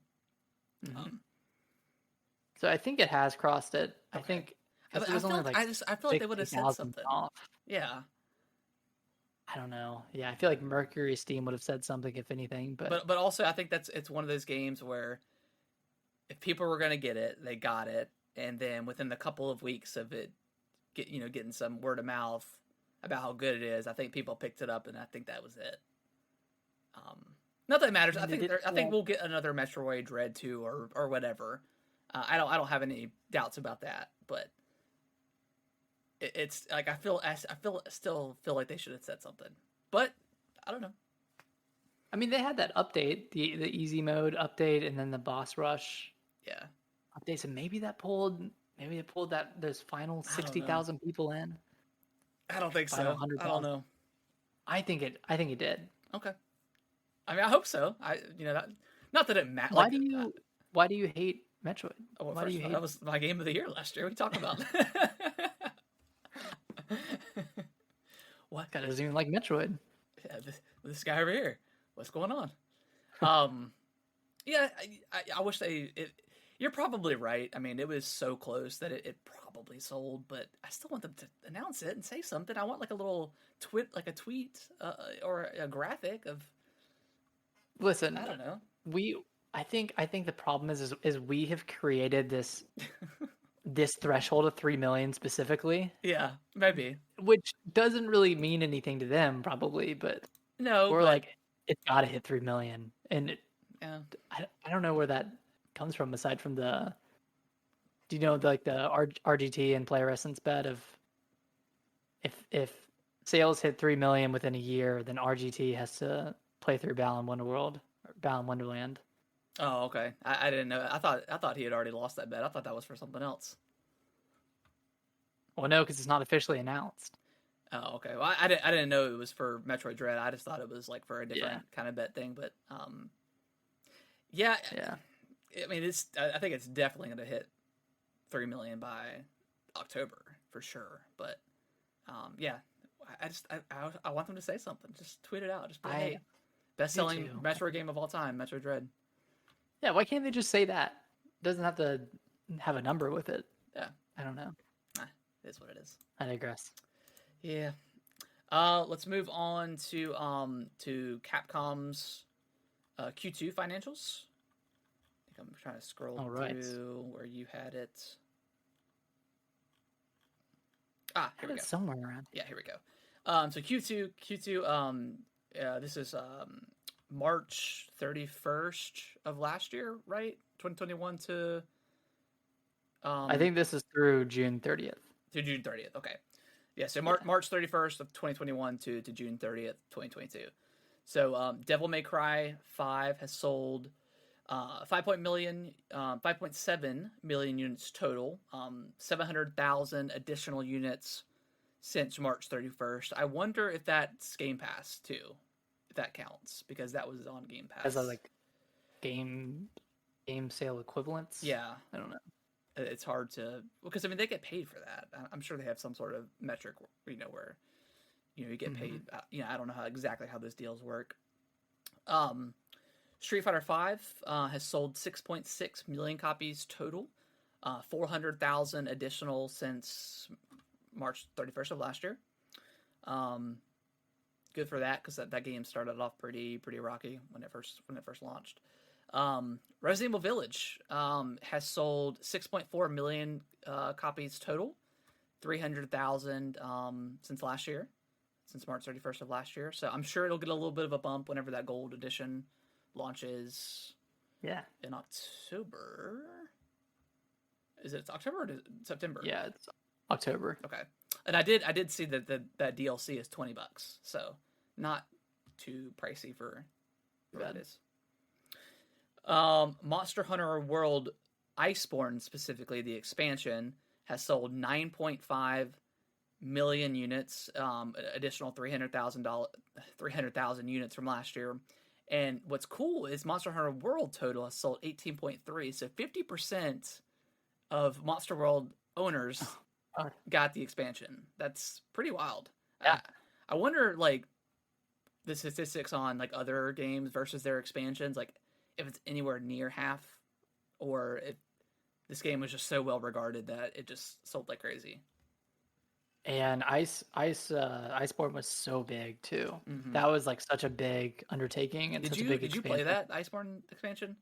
Mm-hmm. So I think it has crossed it. Okay. I think I feel like they would have said something. Off. Yeah. I don't know. Yeah, I feel like Mercury Steam would have said something if anything, but also I think it's one of those games where if people were going to get it, they got it, and then within the couple of weeks of it, getting some word of mouth about how good it is, I think people picked it up, and I think that was it. Not that it matters. I think we'll get another Metroid Dread 2 or whatever. I don't have any doubts about that, but it's like I still feel like they should have said something, but I don't know. I mean, they had that update, the easy mode update, and then the boss rush. Yeah. Updates, and maybe they pulled those final 60,000 people in. I don't think so. I don't know. I think it did. Okay. I mean, I hope so. Not that it matters. Why do you hate Metroid? Oh, well, that was my game of the year last year. What are you talking about? What? Guy doesn't even like Metroid. Yeah, this guy over here. What's going on? Yeah, I wish you're probably right. I mean, it was so close that it probably sold, but I still want them to announce it and say something. I want like a little tweet, or a graphic of. Listen, I don't know. I think the problem is we have created this this threshold of 3 million specifically. Yeah, maybe. Which doesn't really mean anything to them, probably, but no, we're like, it's got to hit 3 million, and I don't know where that comes from aside from do you know, like the RGT and Player Essence bet of if sales hit 3 million within a year, then RGT has to play through Balan Wonderland. Oh, okay. I didn't know. I thought he had already lost that bet. I thought that was for something else. Well, no, because it's not officially announced. Oh, okay. Well, I didn't know it was for Metroid Dread. I just thought it was like for a different kind of bet thing. But yeah. I mean, I think it's definitely going to hit 3 million by October for sure. But yeah, I want them to say something. Just tweet it out. Just be hey, best-selling Metroid game of all time, Metroid Dread. Yeah, why can't they just say that? It doesn't have to have a number with it. Yeah. I don't know. It is what it is. I digress. Yeah. Let's move on to Capcom's Q2 financials. I think I'm trying to scroll through where you had it. Here we go. Somewhere around. Yeah, here we go. So Q2. This is March 31st of last year, right? 2021 to. I think this is through June 30th. To June 30th. Okay. Yeah. So March 31st of 2021 to June 30th, 2022. So Devil May Cry 5 has sold 5.7 million units total. 700,000 additional units since March 31st. I wonder if that's Game Pass too, if that counts, because that was on Game Pass. As a like game sale equivalents. Yeah, I don't know. It's hard to, because I mean they get paid for that. I'm sure they have some sort of metric, where you get paid. I don't know exactly how those deals work. Street Fighter V has sold 6.6 million copies total, 400,000 additional since March 31st of last year. Good for that, because that game started off pretty rocky when it first launched. Resident Evil Village has sold 6.4 million copies total, 300,000 since last year, since March 31st of last year. So I'm sure it'll get a little bit of a bump whenever that gold edition launches. Yeah. In October. Is it October or September? Yeah, it's October. Okay. And I did see that that DLC is $20, so not too pricey for what it is. Monster Hunter World Iceborne, specifically the expansion, has sold 9.5 million units, additional 300,000 units from last year. And what's cool is Monster Hunter World total has sold 18.3, so 50% of Monster World owners got the expansion. That's pretty wild. Yeah. I wonder, like, the statistics on, like, other games versus their expansions, like, if it's anywhere near half, or if this game was just so well regarded that it just sold like crazy. And Iceborne was so big too. Mm-hmm. That was like such a big undertaking and did such a big Did you play that Iceborne expansion?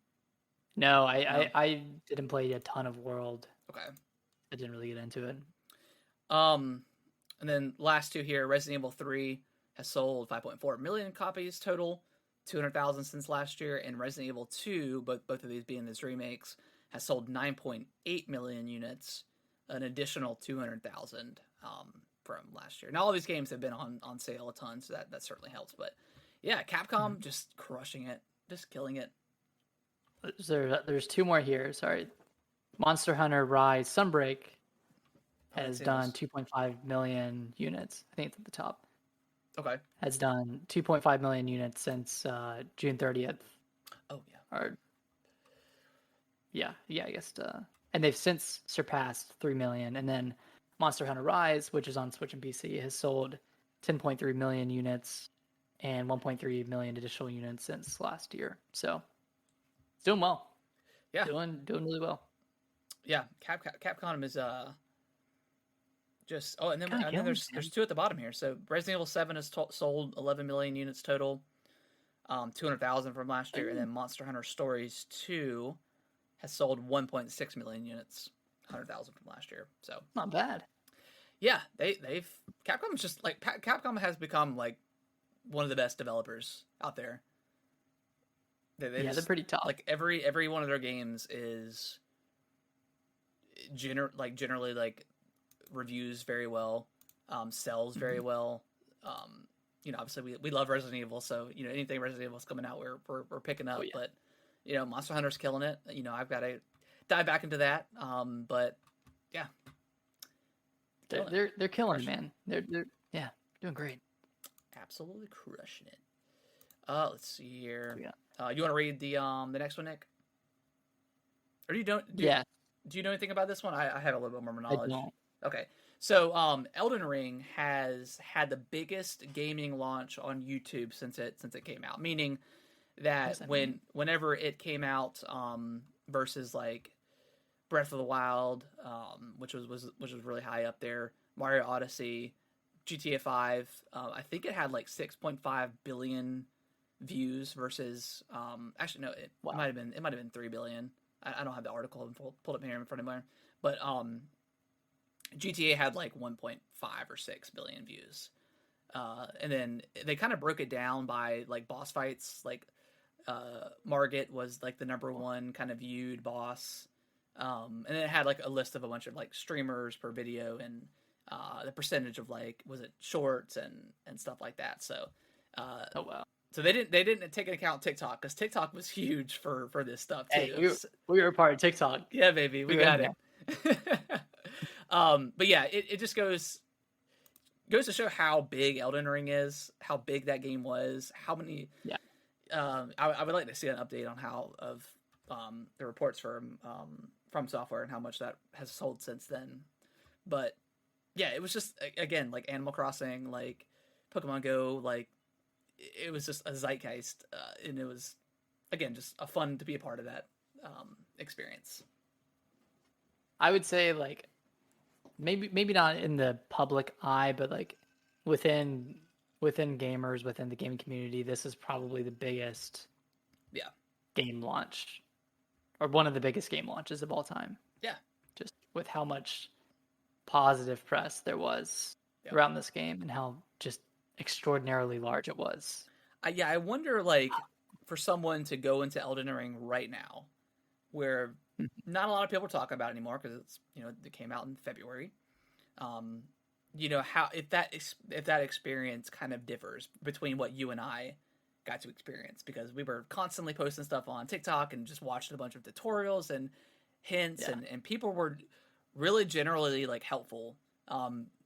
No, I didn't play a ton of World. Okay. I didn't really get into it. And then last two here, Resident Evil 3 has sold 5.4 million copies total, 200,000 since last year, and Resident Evil 2, both of these being these remakes, has sold 9.8 million units, an additional 200,000 from last year. Now, all these games have been on sale a ton, so that certainly helps. But yeah, Capcom just crushing it, just killing it. There's two more here. Sorry, Monster Hunter Rise Sunbreak has done 2.5 million units. I think it's at the top. Okay. Has done 2.5 million units since June 30th. Oh, yeah. Or, yeah, I guess. And they've since surpassed 3 million. And then Monster Hunter Rise, which is on Switch and PC, has sold 10.3 million units and 1.3 million additional units since last year. So, it's doing well. Yeah. Doing really well. Yeah, Capcom is just and then there's two at the bottom here. So Resident Evil 7 has sold 11 million units total, 200,000 from last year, and then Monster Hunter Stories 2 has sold 1.6 million units, 100,000 from last year. So not bad. Yeah, they've Capcom's just like Capcom has become like one of the best developers out there. They're pretty tough. Like every one of their games is generally like reviews very well, sells very well. Obviously we love Resident Evil, so anything Resident Evil's coming out, we're picking up. But Monster Hunter's killing it. I've got to dive back into that. But yeah, they're killing it, man. They're doing great. Absolutely crushing it. Let's see here. Yeah. You want to read the next one, Nick? Or you don't? Do you know anything about this one? I have a little bit more knowledge. I don't. Okay. So, Elden Ring has had the biggest gaming launch on YouTube since it came out. Meaning that whenever it came out, versus like Breath of the Wild, which was really high up there, Mario Odyssey, GTA 5, I think it had like 6.5 billion views versus actually no, it might have been 3 billion. I don't have the article pulled up here in front of me, but GTA had like 1.5 or 6 billion views, and then they kind of broke it down by like boss fights. Like Margit was like the number one kind of viewed boss, and then it had like a list of a bunch of like streamers per video and the percentage of like was it shorts and stuff like that. So oh wow. So they didn't take into account TikTok, because TikTok was huge for this stuff too. Hey, we were a part of TikTok. Yeah, baby, we got it. But yeah, it just goes to show how big Elden Ring is, how big that game was, how many. Yeah. I would like to see an update on how of the reports from Software and how much that has sold since then. But yeah, it was just again like Animal Crossing, like Pokemon Go, like it was just a zeitgeist, and it was again just a fun to be a part of that experience. I would say like maybe not in the public eye, but like within gamers, within the gaming community, this is probably the biggest Yeah. game launch, or one of the biggest game launches of all time. Yeah. Just with how much positive press there was around this game and how just extraordinarily large it was. I wonder, like, for someone to go into Elden Ring right now, where not a lot of people are talking about it anymore because it's, you know, it came out in February. You know, how if that experience kind of differs between what you and I got to experience, because we were constantly posting stuff on TikTok and just watching a bunch of tutorials and hints, and people were really generally like helpful,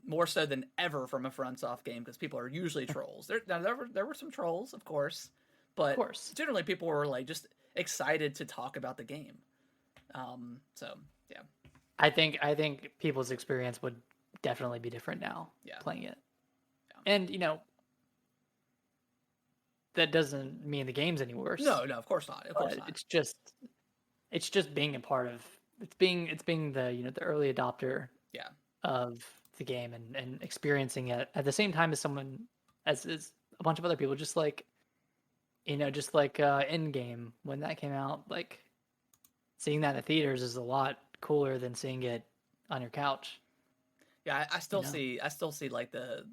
more so than ever from a FromSoft game, because people are usually trolls. There were some trolls, of course, but generally people were like just excited to talk about the game. So yeah, I think people's experience would definitely be different now playing it. Yeah. And you know, that doesn't mean the game's any worse. No, of course not. Of course not. It's just being a part of it's being the, you know, the early adopter of the game and experiencing it at the same time as someone as a bunch of other people, just like, you know, just like Endgame when that came out, like seeing that in the theaters is a lot cooler than seeing it on your couch. Yeah, I still see like the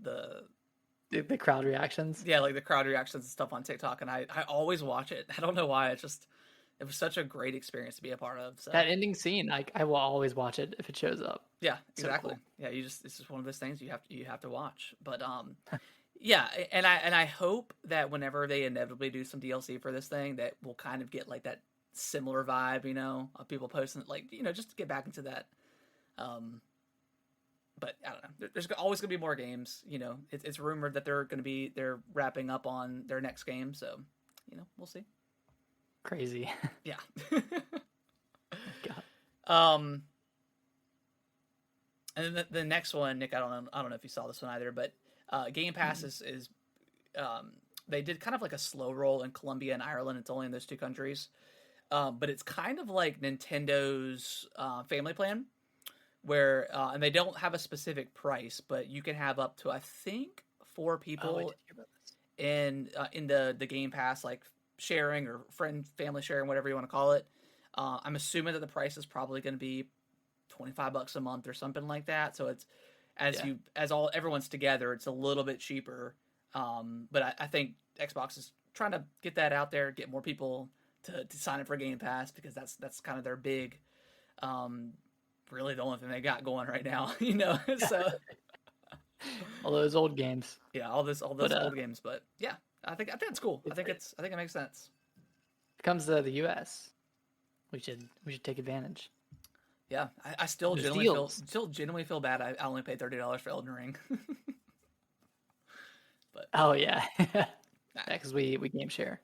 crowd reactions. Yeah, like the crowd reactions and stuff on TikTok, and I always watch it. I don't know why. It was such a great experience to be a part of. So. That ending scene, I will always watch it if it shows up. Yeah, exactly. So cool. Yeah, it's just one of those things you have to watch. But yeah, and I hope that whenever they inevitably do some DLC for this thing, that we'll kind of get like that similar vibe, you know, of people posting, like, you know, just to get back into that. But I don't know. There's always going to be more games. You know, it's rumored that they're wrapping up on their next game. So, you know, we'll see. Crazy. Yeah. God. And then the next one, Nick, I don't know if you saw this one either, but Game Pass is they did kind of like a slow roll in Colombia and Ireland. It's only in those two countries, but it's kind of like Nintendo's Family Plan, where and they don't have a specific price, but you can have up to, I think, 4 people in the Game Pass, like sharing or family sharing, whatever you want to call it. I'm assuming that the price is probably going to be $25 a month or something like that. So it's everyone's together, it's a little bit cheaper. But I think Xbox is trying to get that out there, get more people to sign up for Game Pass, because that's kind of their big, really the only thing they got going right now, you know. So all those old games. Yeah, all those old games. But yeah, I think it's cool. I think it makes sense. If it comes to the US, we should take advantage. Yeah, I still genuinely feel bad. I only paid $30 for Elden Ring. But oh yeah, because we game share.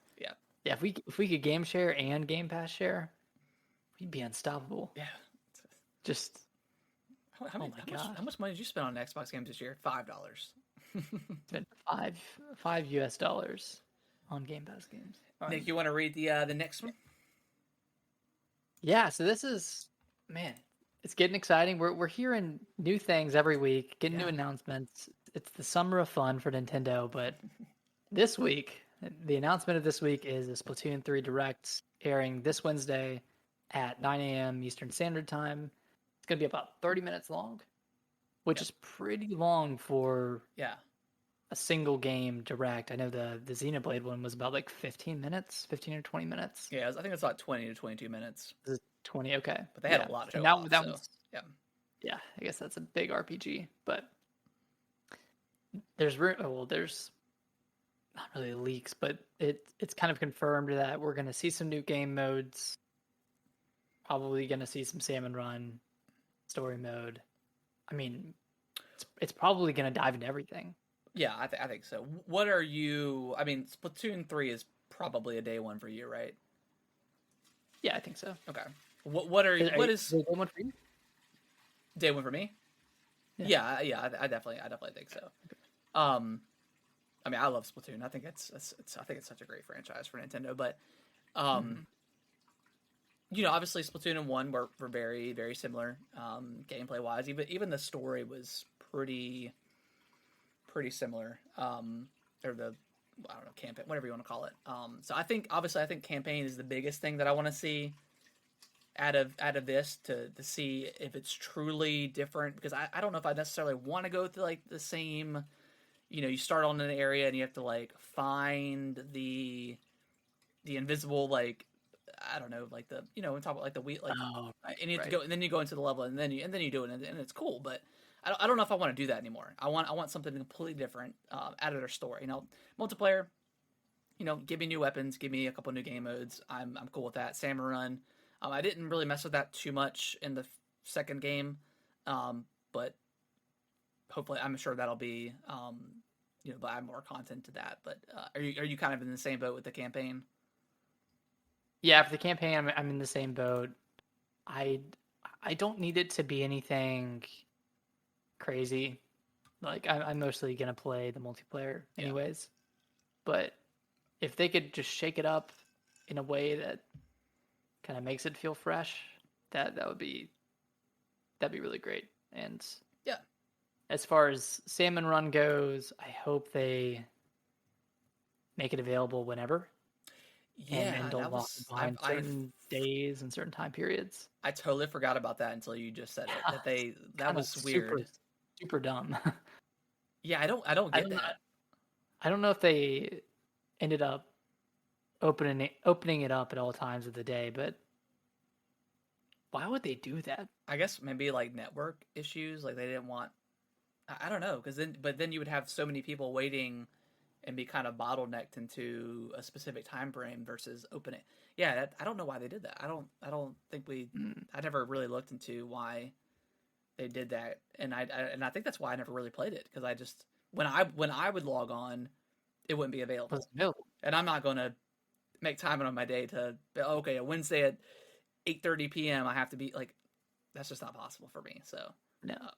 Yeah, if we could game share and Game Pass share, we'd be unstoppable. Yeah, just how much money did you spend on Xbox games this year? $5. Spent five US dollars on Game Pass games. Nick, you want to read the next one? Yeah, so this is, man, it's getting exciting. We're hearing new things every week, getting new announcements. It's the summer of fun for Nintendo, but this week, the announcement of this week is the Splatoon 3 Direct airing this Wednesday at 9 a.m. Eastern Standard Time. It's going to be about 30 minutes long, which is pretty long for a single game Direct. I know the Xenoblade one was about like 15 or 20 minutes. Yeah, I think it's about 20 to 22 minutes. 20, okay. But they had a lot of yeah, I guess that's a big RPG, but there's not really leaks, but it's kind of confirmed that we're going to see some new game modes. Probably going to see some Salmon Run story mode. I mean, it's probably going to dive into everything. Yeah, I think so. What are you? I mean, Splatoon 3 is probably a day one for you, right? Yeah, I think so. Okay. What are you? What is day one for you? Day one for me? Yeah. I definitely think so. Okay. I mean, I love Splatoon. I think I think it's such a great franchise for Nintendo. But um, Mhm. obviously Splatoon and one were very very similar gameplay wise. Even the story was pretty similar. Or the I don't know, campaign, whatever you want to call it. So I think campaign is the biggest thing that I want to see out of this to see if it's truly different, because I don't know if I necessarily want to go through like the same. You start on an area and you have to like find the invisible, like, I don't know, like the we talk about like the wheat, like, Oh, right, and you have to right. go, and then you go into the level, and then you do it, and it's cool. But I don't know if I want to do that anymore. I want something completely different out of their story. Multiplayer. Give me new weapons, give me a couple new game modes. I'm cool with that. Salmon Run. I didn't really mess with that too much in the second game, but hopefully, I'm sure that'll be they'll add more content to that. But are you kind of in the same boat with the campaign? Yeah, for the campaign, I'm in the same boat. I I don't need it to be anything crazy. Like I'm mostly gonna play the multiplayer Yeah, anyways. But if they could just shake it up in a way that kind of makes it feel fresh, that would be that'd be really great. And yeah, as far as Salmon Run goes, I hope they make it available whenever and yeah. don't That lock it was behind certain days and certain time periods. I totally forgot about that until you just said it. That Kind of was super weird. super dumb. Yeah, I don't I get don't know. that. I don't know if they ended up opening it up at all times of the day, but why would they do that? I guess maybe like network issues, like they didn't want. I don't know, because then you would have so many people waiting and be kind of bottlenecked into a specific time frame versus opening. Yeah, I don't know why they did that. I don't think Mm, I never really looked into why they did that, and I think that's why I never really played it, because I just when I would log on, it wouldn't be available, wasn't available. and I'm not gonna make time on my day to okay, a Wednesday at 8:30 p.m. I have to be like, that's just not possible for me. So No. uh,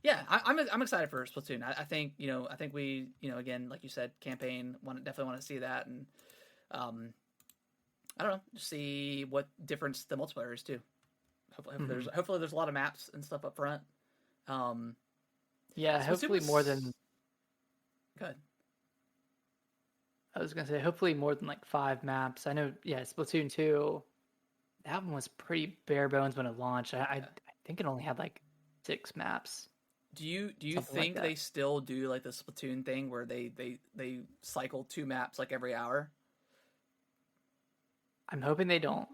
yeah, I'm excited for Splatoon. I think I think we again, like you said, campaign, definitely want to see that. And um I don't know, just see what difference the multiplayer is too. Hmm. Hopefully there's a lot of maps and stuff up front. um Yeah, Splatoon hopefully more than was good. I was gonna say. Hopefully more than like 5 maps. I know. Yeah, Splatoon 2. That one was pretty bare bones when it launched. I Yeah. think it only had like 6 maps, Do you something like think that. they still do like the Splatoon thing where they cycle two maps like every hour? I'm hoping they don't.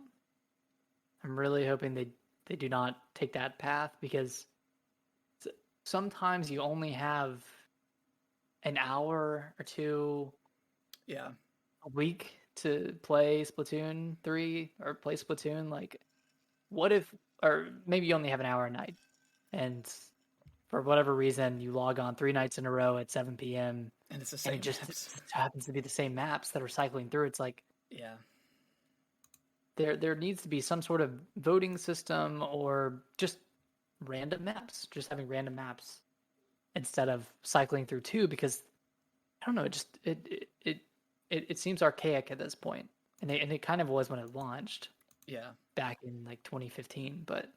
I'm really hoping they do not take that path because s- sometimes you only have an hour or two Yeah. a week to play Splatoon 3 or play Splatoon. Like, what if, or maybe you only have an hour a night, and for whatever reason, you log on 3 nights in a row at 7 p.m. And it's the and it same just maps. happens to be the same maps that are cycling through. It's like Yeah. there needs to be some sort of voting system or just random maps, just having random maps instead of cycling through two because I don't know, it seems archaic at this point. And it kind of was when it launched Yeah. back in like 2015, but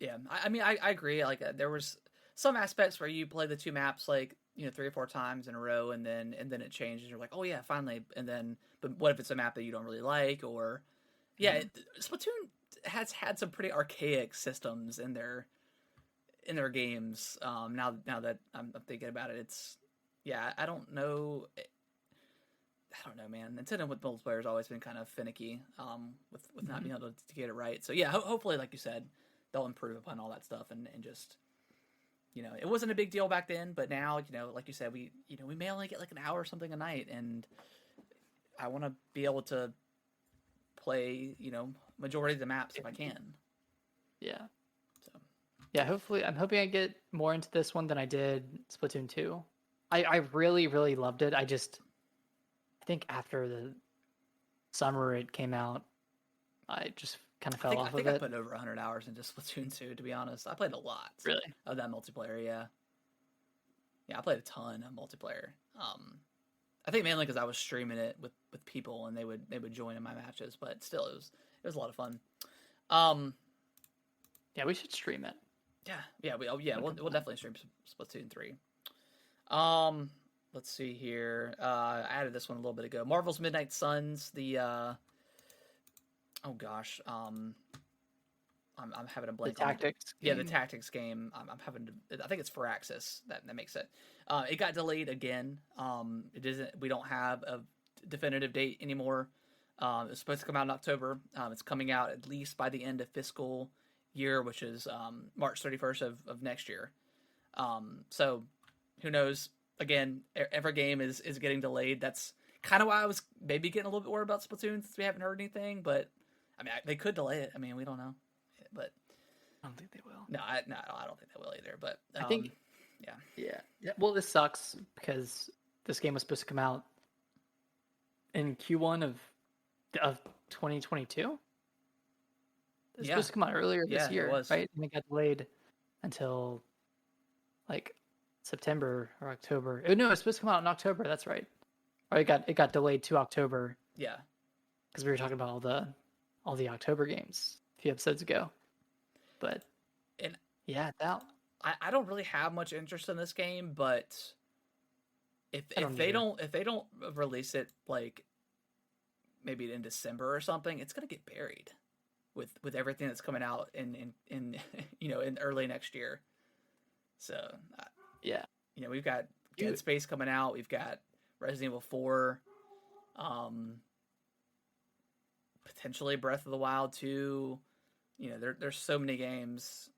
Yeah. I mean, I agree. Like, there was some aspects where you play the two maps like 3 or 4 times in a row, and then it changes. You're like, oh yeah, finally. And then, but what if it's a map that you don't really like? Or yeah, mm, Splatoon has had some pretty archaic systems in their games. Now that I'm thinking about it, it's yeah. I don't know, man. Nintendo with multiplayer has always been kind of finicky, with not mhm. being able to get it right. So yeah, hopefully, like you said, they'll improve upon all that stuff, and just it wasn't a big deal back then, but now like you said, we may only get like an hour or something a night, and I want to be able to play majority of the maps if I can. Yeah. So Yeah, hopefully I'm hoping I get more into this one than I did Splatoon 2. I really, really loved it. I think after the summer it came out, I just kind of I fell think I off of think I it. put over 100 hours into Splatoon 2. To be honest, I played a lot Really. of that multiplayer. Yeah, Yeah, I played a ton of multiplayer. I think mainly because I was streaming it with people, and they would join in my matches. But still, it was a lot of fun. Um, Yeah, we should stream it. We'll definitely stream Splatoon 3. Um, let's see here. I added this one a little bit ago. Marvel's Midnight Suns. The oh gosh, I'm having a The blank on tactics. yeah, the game. tactics game. I'm having to. I think it's Firaxis that makes it. It got delayed again. It isn't. We don't have a definitive date anymore. It's supposed to come out in October. It's coming out at least by the end of fiscal year, which is March 31st of next year. So who knows? Again, every game is getting delayed. That's kind of why I was maybe getting a little bit worried about Splatoon since we haven't heard anything. But I mean, they could delay it. I mean, we don't know. But I don't think they will. no, I don't think they will either. But I think, yeah. Well, this sucks because this game was supposed to come out in Q1 of 2022. It was supposed to come out earlier this year, it was. right? And it got delayed until like September or October. Oh, no, it's supposed to come out in October. That's right. Or it got delayed to October. Yeah, because we were talking about all the October games a few episodes ago. But and yeah, that I don't really have much interest in this game, but if they don't release it like maybe in December or something, it's gonna get buried with everything that's coming out in in early next year. So yeah, we've got Dead Space coming out. We've got Resident Evil 4. Potentially Breath of the Wild 2. There's so many games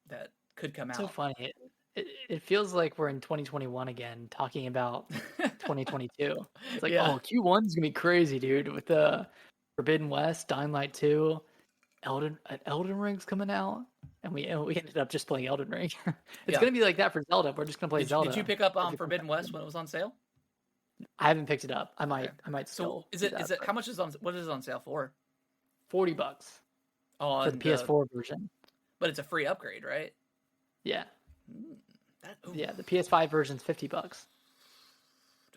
that could come out. So funny. It feels like we're in 2021 again, talking about 2022. It's like, oh, Q1 is gonna be crazy, dude. With the Forbidden West, Dying Light 2, Elden Ring's coming out, and we ended up just playing Elden Ring. It's gonna be like that for Zelda. We're just gonna play Zelda. Did you pick up Forbidden West when it was on sale? I haven't picked it up. I might. So is it how much is on? What is it on sale for? $40 for the PS4 version. But it's a free upgrade, right? Yeah. Yeah, the PS5 version's $50. Do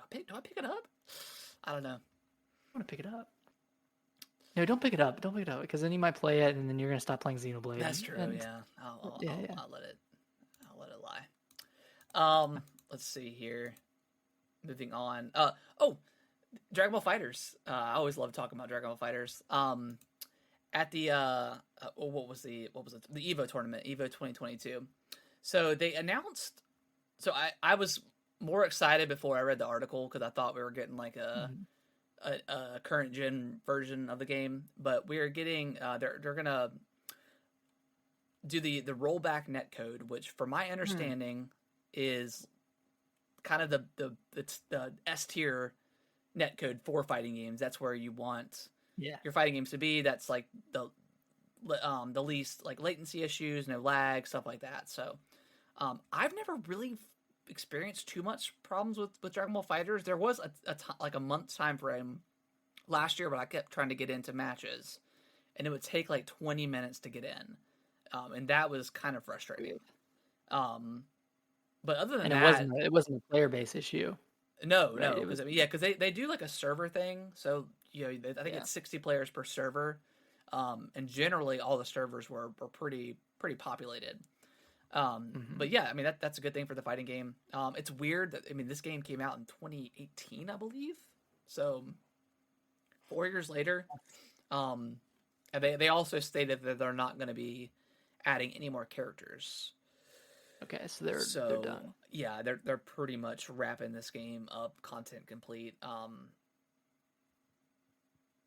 I pick it up? I don't know. I want to pick it up. No, don't pick it up. Don't pick it up because then you might play it and then you're gonna stop playing Xenoblade. That's true. Yeah. I'll let it lie. Let's see here. Moving on. Dragon Ball Fighters. I always love talking about Dragon Ball Fighters. At the what was it? The Evo tournament, Evo 2022. So they announced. So I was more excited before I read the article because I thought we were getting like a current gen version of the game, but we are getting they're gonna do the rollback netcode, which, from my understanding, is kind of the S tier netcode for fighting games. That's where you want your fighting games to be. That's like the least like latency issues, no lag, stuff like that. So I've never really experienced too much problems with Dragon Ball Fighters. There was like a month's time frame last year, but I kept trying to get into matches, and it would take like 20 minutes to get in, and that was kind of frustrating. But other than that, it wasn't a player base issue. No, because they do like a server thing. So I think it's 60 players per server, and generally all the servers were pretty populated. But yeah, I mean that's a good thing for the fighting game. It's weird that this game came out in 2018, I believe. So 4 years later, and they also stated that they're not going to be adding any more characters. Okay, so they're done. Yeah, they're pretty much wrapping this game up, content complete.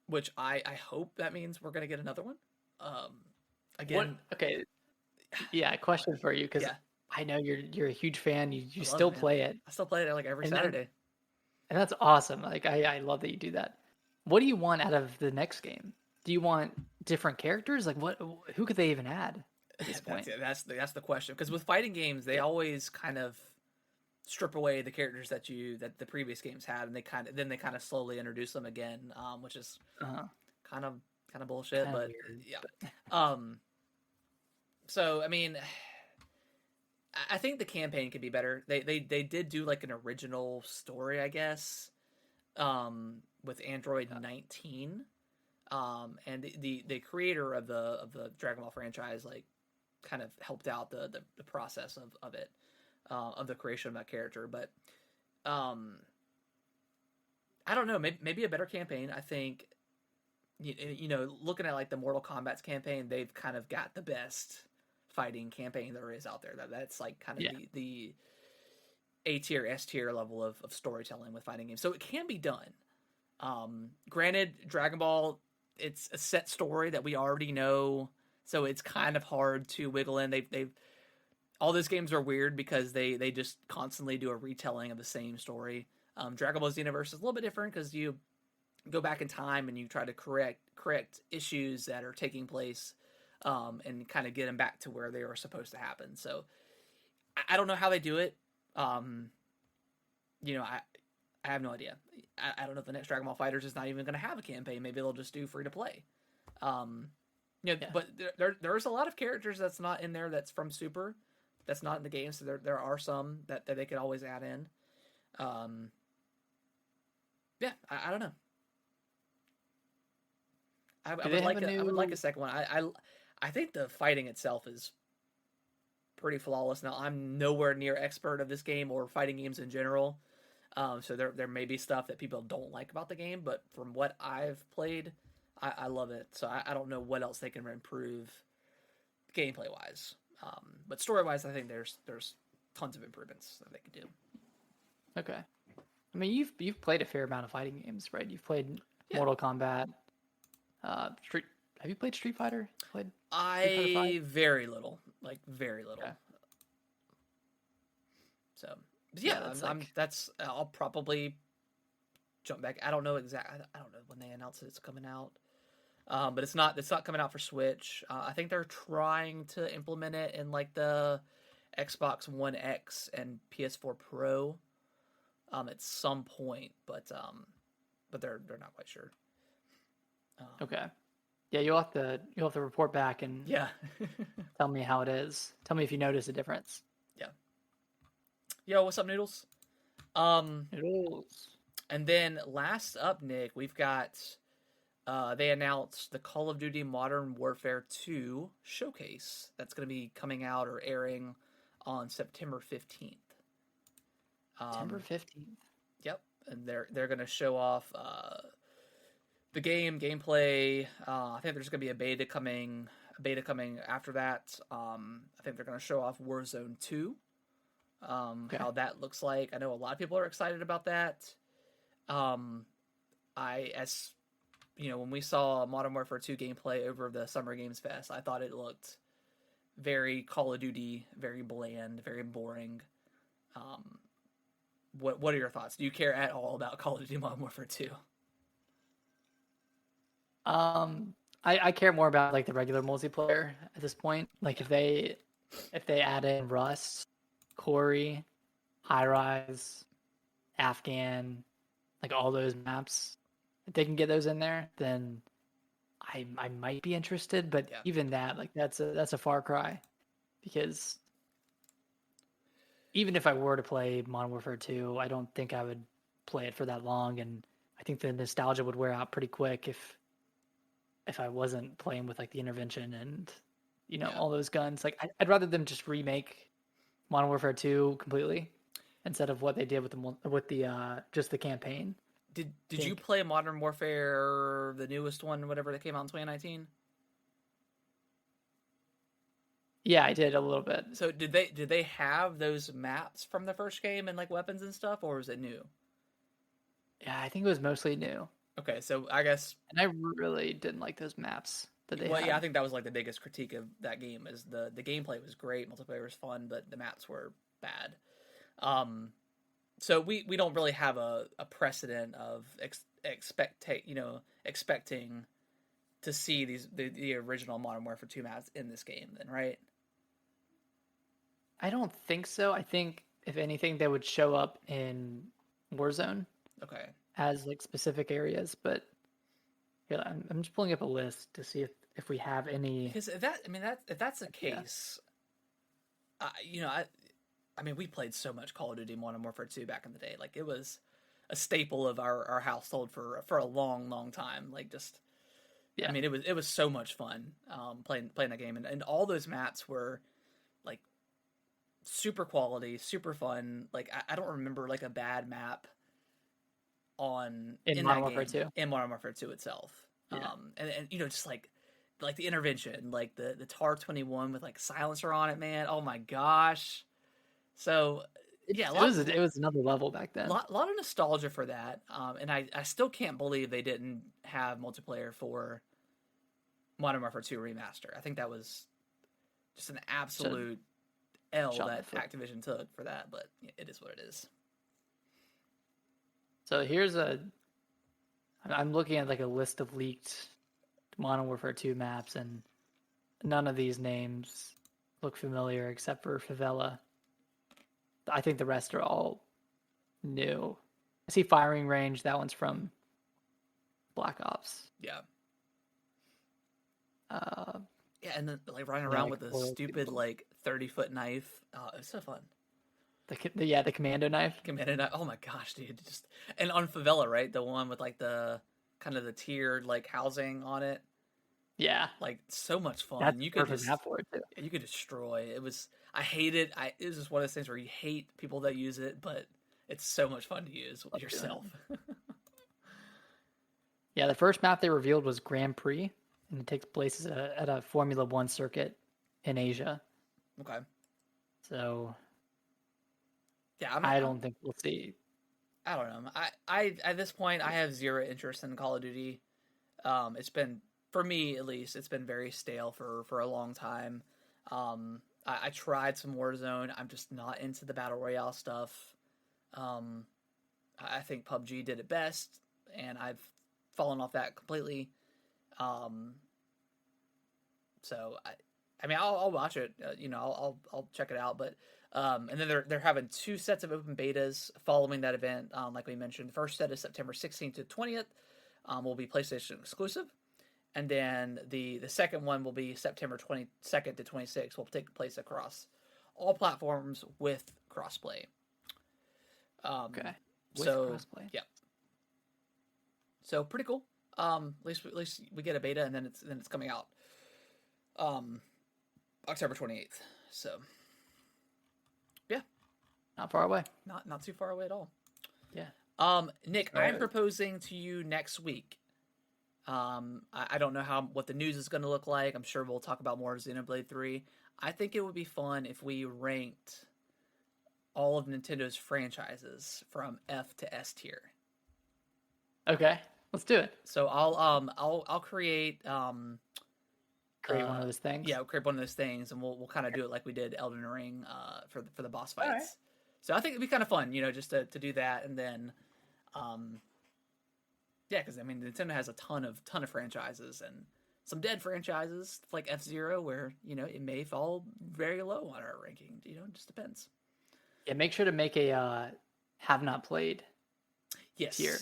Which I hope that means we're gonna get another one. Again, okay. Yeah, question for you because I know you're a huge fan. You still play it. I still play it like every Saturday. And that's awesome. Like I love that you do that. What do you want out of the next game? Do you want different characters? Like who could they even add at this point? That's the question. Because with fighting games, they always kind of strip away the characters that the previous games had, and they kind of slowly introduce them again, which is kind of bullshit. But weird, yeah. So I think the campaign could be better. They did do like an original story, I guess, with Android Yeah. 19. And the creator of the Dragon Ball franchise like kind of helped out the process of it, of the creation of that character. But um, I don't know, maybe a better campaign. I think you know, looking at like the Mortal Kombat's campaign, they've kind of got the best fighting campaign there is out there. That's like kind of Yeah. the A tier, S tier level of storytelling with fighting games. So it can be done. Granted, Dragon Ball, it's a set story that we already know, so it's kind of hard to wiggle in. They've all those games are weird because they just constantly do a retelling of the same story. Dragon Ball's universe is a little bit different because you go back in time and you try to correct issues that are taking place, and kind of get them back to where they were supposed to happen. So I don't know how they do it. Um, you know, I have no idea. I don't know if the next Dragon Ball Fighters is not even going to have a campaign. Maybe they'll just do free to play. You know, Yeah. but there's a lot of characters that's not in there that's from Super, that's not in the game. So there are some that they could always add in. Yeah, I don't know. Do they have a I would like a new? second one. I think the fighting itself is pretty flawless. Now I'm nowhere near expert of this game or fighting games in general. So there may be stuff that people don't like about the game, but from what I've played, I love it. So I don't know what else they can improve gameplay wise. But story wise, I think there's tons of improvements that they could do. Okay. I mean, you've played a fair amount of fighting games, right? You've played Yeah, Mortal Kombat, Street. Have you played Street Fighter? Played Street Fighter Five? I very little, like very little. Okay. So but Yeah, yeah, that's I'm like that's I'll probably jump back. I don't know exactly. I don't know when they announce it's coming out. But it's not coming out for Switch. I think they're trying to implement it in like the Xbox One X and PS4 Pro at some point, but they're not quite sure. Um, okay. Yeah, you'll have to report back and yeah, tell me how it is. Tell me if you notice a difference. yeah. Yo, what's up, Noodles? Um, Noodles. and then last up, Nick, we've got they announced the Call of Duty Modern Warfare 2 showcase that's going to be coming out or airing on September 15th. September Um, 15th. yep, and they're going to show off the gameplay. I think there's going to be a beta coming after that. I think they're going to show off Warzone 2. Okay. How that looks like. I know a lot of people are excited about that. Um, as you know, when we saw Modern Warfare 2 gameplay over the Summer Games Fest, I thought it looked very Call of Duty, very bland, very boring. Um, what are your thoughts? Do you care at all about Call of Duty Modern Warfare 2? I care more about like the regular multiplayer at this point. Like Yeah, if they add in Rust, Corey, High Rise, Afghan, like all those maps, if they can get those in there, then I might be interested. But yeah, even that, like that's a far cry because even if I were to play Modern Warfare 2, I don't think I would play it for that long, and I think the nostalgia would wear out pretty quick if I wasn't playing with like the intervention and yeah. all those guns. Like I'd rather them just remake Modern Warfare 2 completely instead of what they did with the just the campaign. I Did you think play Modern Warfare, the newest one, whatever that came out in 2019? yeah, I did a little bit. So did they have those maps from the first game and like weapons and stuff, or was it new? Yeah, I think it was mostly new, Okay, so I guess and I really didn't like those maps that they well, yeah, I had. think that was like the biggest critique of that game is the gameplay was great, multiplayer was fun, but the maps were bad. Um, so we don't really have a precedent of expecting to see the original Modern Warfare 2 maps in this game, then, right? I don't think so. I think if anything, they would show up in Warzone Okay, as like specific areas. But yeah, I'm just pulling up a list to see if we have any. because if that I mean that if that's the Yeah, case, you know, I mean, we played so much Call of Duty Modern Warfare 2 back in the day. Like, it was a staple of our household for a long, long time. Like, just, I Yeah. mean, it was so much fun playing that game, and all those maps were like super quality, super fun. Like, I don't remember like a bad map In in Modern that Warfare game 2. in Modern Warfare 2 itself. Yeah. And just like the intervention, like the TAR 21 with like silencer on it, man. Oh my gosh. So yeah, It was another level back then. lot of nostalgia for that. And I still can't believe they didn't have multiplayer for Modern Warfare 2 Remaster. I think that was just an Should absolute L shot in the that foot. Activision took for that, but it is what it is. So I'm looking at like a list of leaked Modern Warfare 2 maps, and none of these names look familiar except for Favela. I think the rest are all new. I see Firing Range. That one's from Black Ops. Yeah. Uh, Yeah, and then like running yeah, around like with a Oil stupid Field. like 30-foot knife. Oh, it was so fun. The commando knife. Committed. Oh my gosh, dude! Just and on Favela, right? The one with like the kind of the tiered like housing on it. Yeah, Like so much that's fun. the perfect map for it too. You could destroy. It was. I hate it. It was just one of those things where you hate people that use it, but it's so much fun to use Love doing yourself. it. Yeah, the first map they revealed was Grand Prix, and it takes place at a Formula One circuit in Asia. Okay. So Yeah, I don't think we'll see. I don't know. I at this point I have zero interest in Call of Duty. It's been for me at least. It's been very stale for a long time. I tried some Warzone. I'm just not into the battle royale stuff. I think PUBG did it best, and I've fallen off that completely. Um, so I mean, I'll watch it. I'll check it out. But and then they're having two sets of open betas following that event. Like we mentioned, the first set is September 16th to 20th. Will be PlayStation exclusive, and then the second one will be September 22nd to 26th. Will take place across all platforms with crossplay. Okay, with So crossplay. yeah, so pretty cool. At least we get a beta, and then it's coming out October 28th. So yeah, Not far away. not too far away at all. Yeah. Nick, I'm proposing to you next week. I don't know what the news is going to look like. I'm sure we'll talk about more of Xenoblade 3. I think it would be fun if we ranked all of Nintendo's franchises from F to S tier. Okay, let's do it. So I'll create Create one of those things. Yeah, we'll create one of those things, and we'll kind of do it like we did Elden Ring for the boss fights. All right. So I think it'd be kind of fun, just to do that, and then yeah, because I mean Nintendo has a ton of franchises and some dead franchises like F-Zero, where it may fall very low on our ranking. It just depends. Yeah, make sure to make a have not played. Yes. Tier.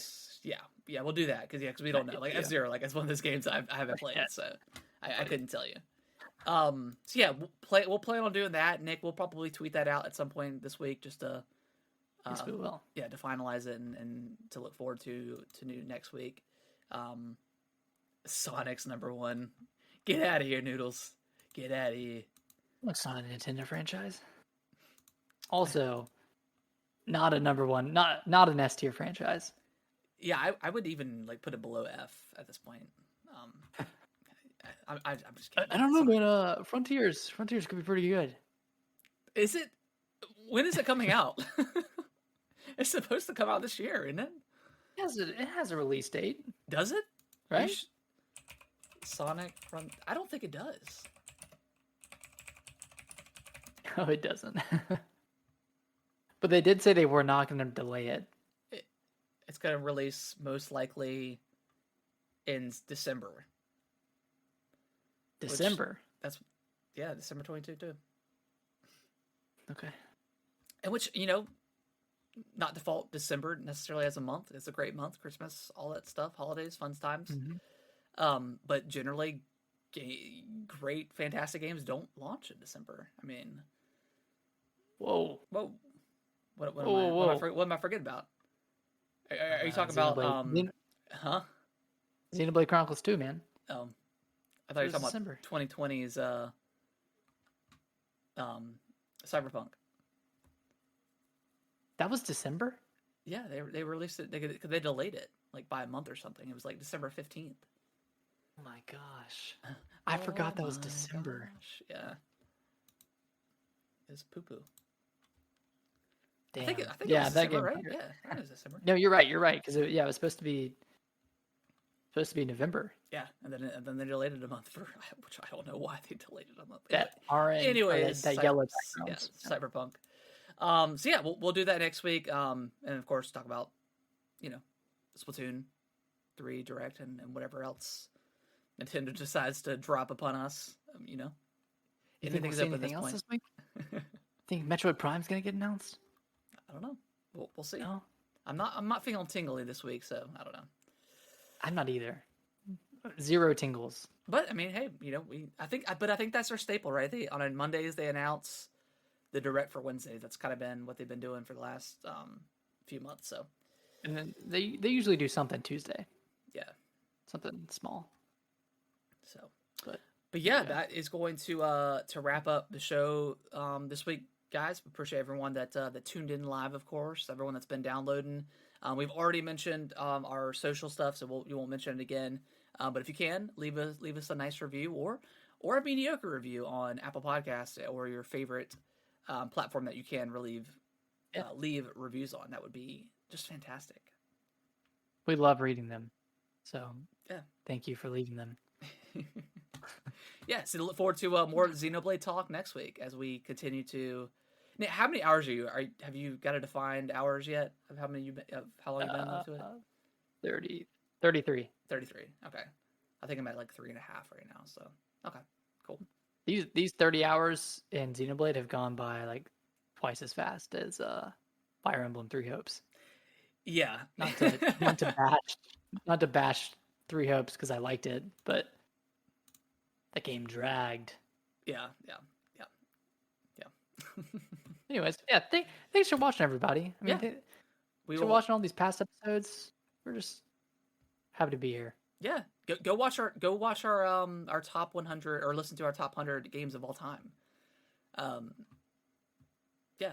Yeah, we'll do that because we don't know. Like Yeah. F-Zero, like it's one of those games I haven't played, Yeah. so I couldn't tell you. So yeah, we'll plan on doing that. Nick, we'll probably tweet that out at some point this week just to Yes, we will. yeah, to finalize it and to look forward to new next week. Sonic's number one. Get out of here, Noodles. Get out of here. Looks not a Nintendo franchise. Also, not a number one, not an S tier franchise. Yeah, I would even like put it below F at this point. I'm just kidding. I don't know, but Frontiers could be pretty good. Is it? When is it coming out? It's supposed to come out this year, isn't it? It has a release date, Does it? right? Sonic Front. I don't think it does. No, it doesn't. But they did say they were not going to delay it. It's going to release most likely in December. December. December 22 too. Okay. And which, not default December necessarily as a month. It's a great month. Christmas, all that stuff, holidays, fun times. Mm-hmm. But generally, great, fantastic games don't launch in December. I mean, Whoa. Whoa. What am Whoa, I? whoa, whoa. What am I forgetting about? Are you talking about Xenoblade. Huh? Xenoblade Chronicles 2, man. I thought you were It was talking December. about 2020's Cyberpunk. That was December? Yeah, they released it because they delayed it like by a month or something. It was like December 15th. Oh my gosh. I forgot that was December. Gosh. Yeah. It's poo poo. Damn. I think it yeah, was that December, game. right? Yeah, I think it was December. No, you're right. You're right. Because it was supposed to be November. Yeah, and then they delayed it a month for which I don't know why they delayed it a month. That orange, anyways, that yellow background. Yeah, Cyberpunk. So yeah, we'll do that next week. And of course talk about, Splatoon 3 Direct and whatever else Nintendo decides to drop upon us. You think we'll Anything's see up at anything this else point. this week? Think Metroid Prime's gonna get announced? I don't know. We'll see. No, I'm not feeling tingly this week, so I don't know. I'm not either. Zero tingles. But I mean, hey, I think that's their staple, right? On Mondays they announce the Direct for Wednesdays. That's kind of been what they've been doing for the last few months. So, And then they usually do something Tuesday. yeah. Something small. So, But yeah, that is going to wrap up the show this week, guys. We appreciate everyone that tuned in live, of course. Everyone that's been downloading. We've already mentioned our social stuff, so you won't mention it again. But if you can, leave us a nice review or a mediocre review on Apple Podcasts or your favorite platform that you can leave reviews on. That would be just fantastic. we love reading them. So Yeah. thank you for leaving them. Yeah, so look forward to more Xenoblade talk next week as we continue to. Now, how many hours have you got a defined hours yet? Of how many how long you've been into it? 33. 33. Okay, I think I'm at like 3.5 right now. So okay, cool. These 30 hours in Xenoblade have gone by like twice as fast as Fire Emblem Three Hopes. Yeah, Not to bash Three Hopes because I liked it, but the game dragged. Yeah. Anyways, yeah, thanks for watching, everybody. I mean, We thanks were for watching all these past episodes. We're just happy to be here. Yeah, go watch our our top 100 or listen to our top 100 games of all time. Yeah.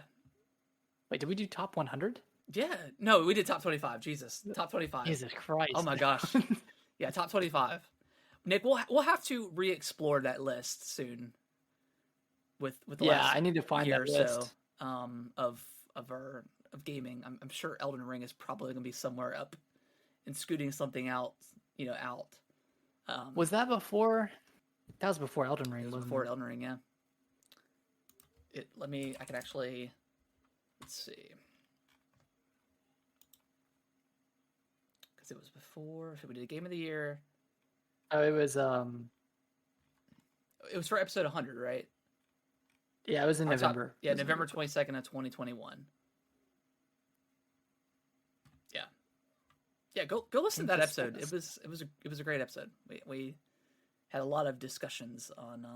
Wait, did we do top 100? Yeah. No, we did top 25. Jesus, top 25. Jesus Christ! Oh my gosh. Yeah, top 25. Nick, we'll have to re-explore that list soon. With the last I need to find year that or list. So, of gaming. I'm sure Elden Ring is probably gonna be somewhere up and scooting something out. Out. Was that before? That was before Elden Ring. It was wasn't before it? Elden Ring, yeah. I can actually. Let's see. Because it was before. So we did Game of the Year. Oh, it was It was for episode 100, right? Yeah, it was in November. November 22nd of 2021. Yeah. Yeah, go listen to that episode. It was a great episode. We had a lot of discussions on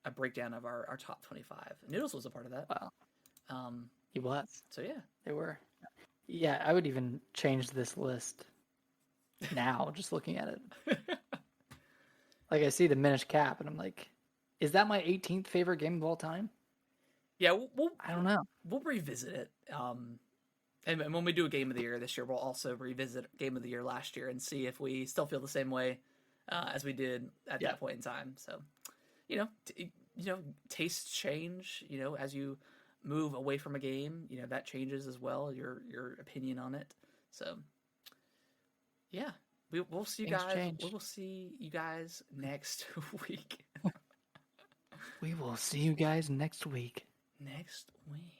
a breakdown of our top 25. Noodles was a part of that. Wow. He was. So yeah, they were. Yeah, I would even change this list now, just looking at it. Like I see the Minish Cap, and I'm like, is that my 18th favorite game of all time? Yeah, I don't know. We'll revisit it. And when we do a Game of the Year this year, we'll also revisit Game of the Year last year and see if we still feel the same way as we did at that point in time. So, tastes change. As you move away from a game, that changes as well. Your opinion on it. So, yeah, we'll see you guys. Change. We will see you guys next week. We will see you guys next week. Next week.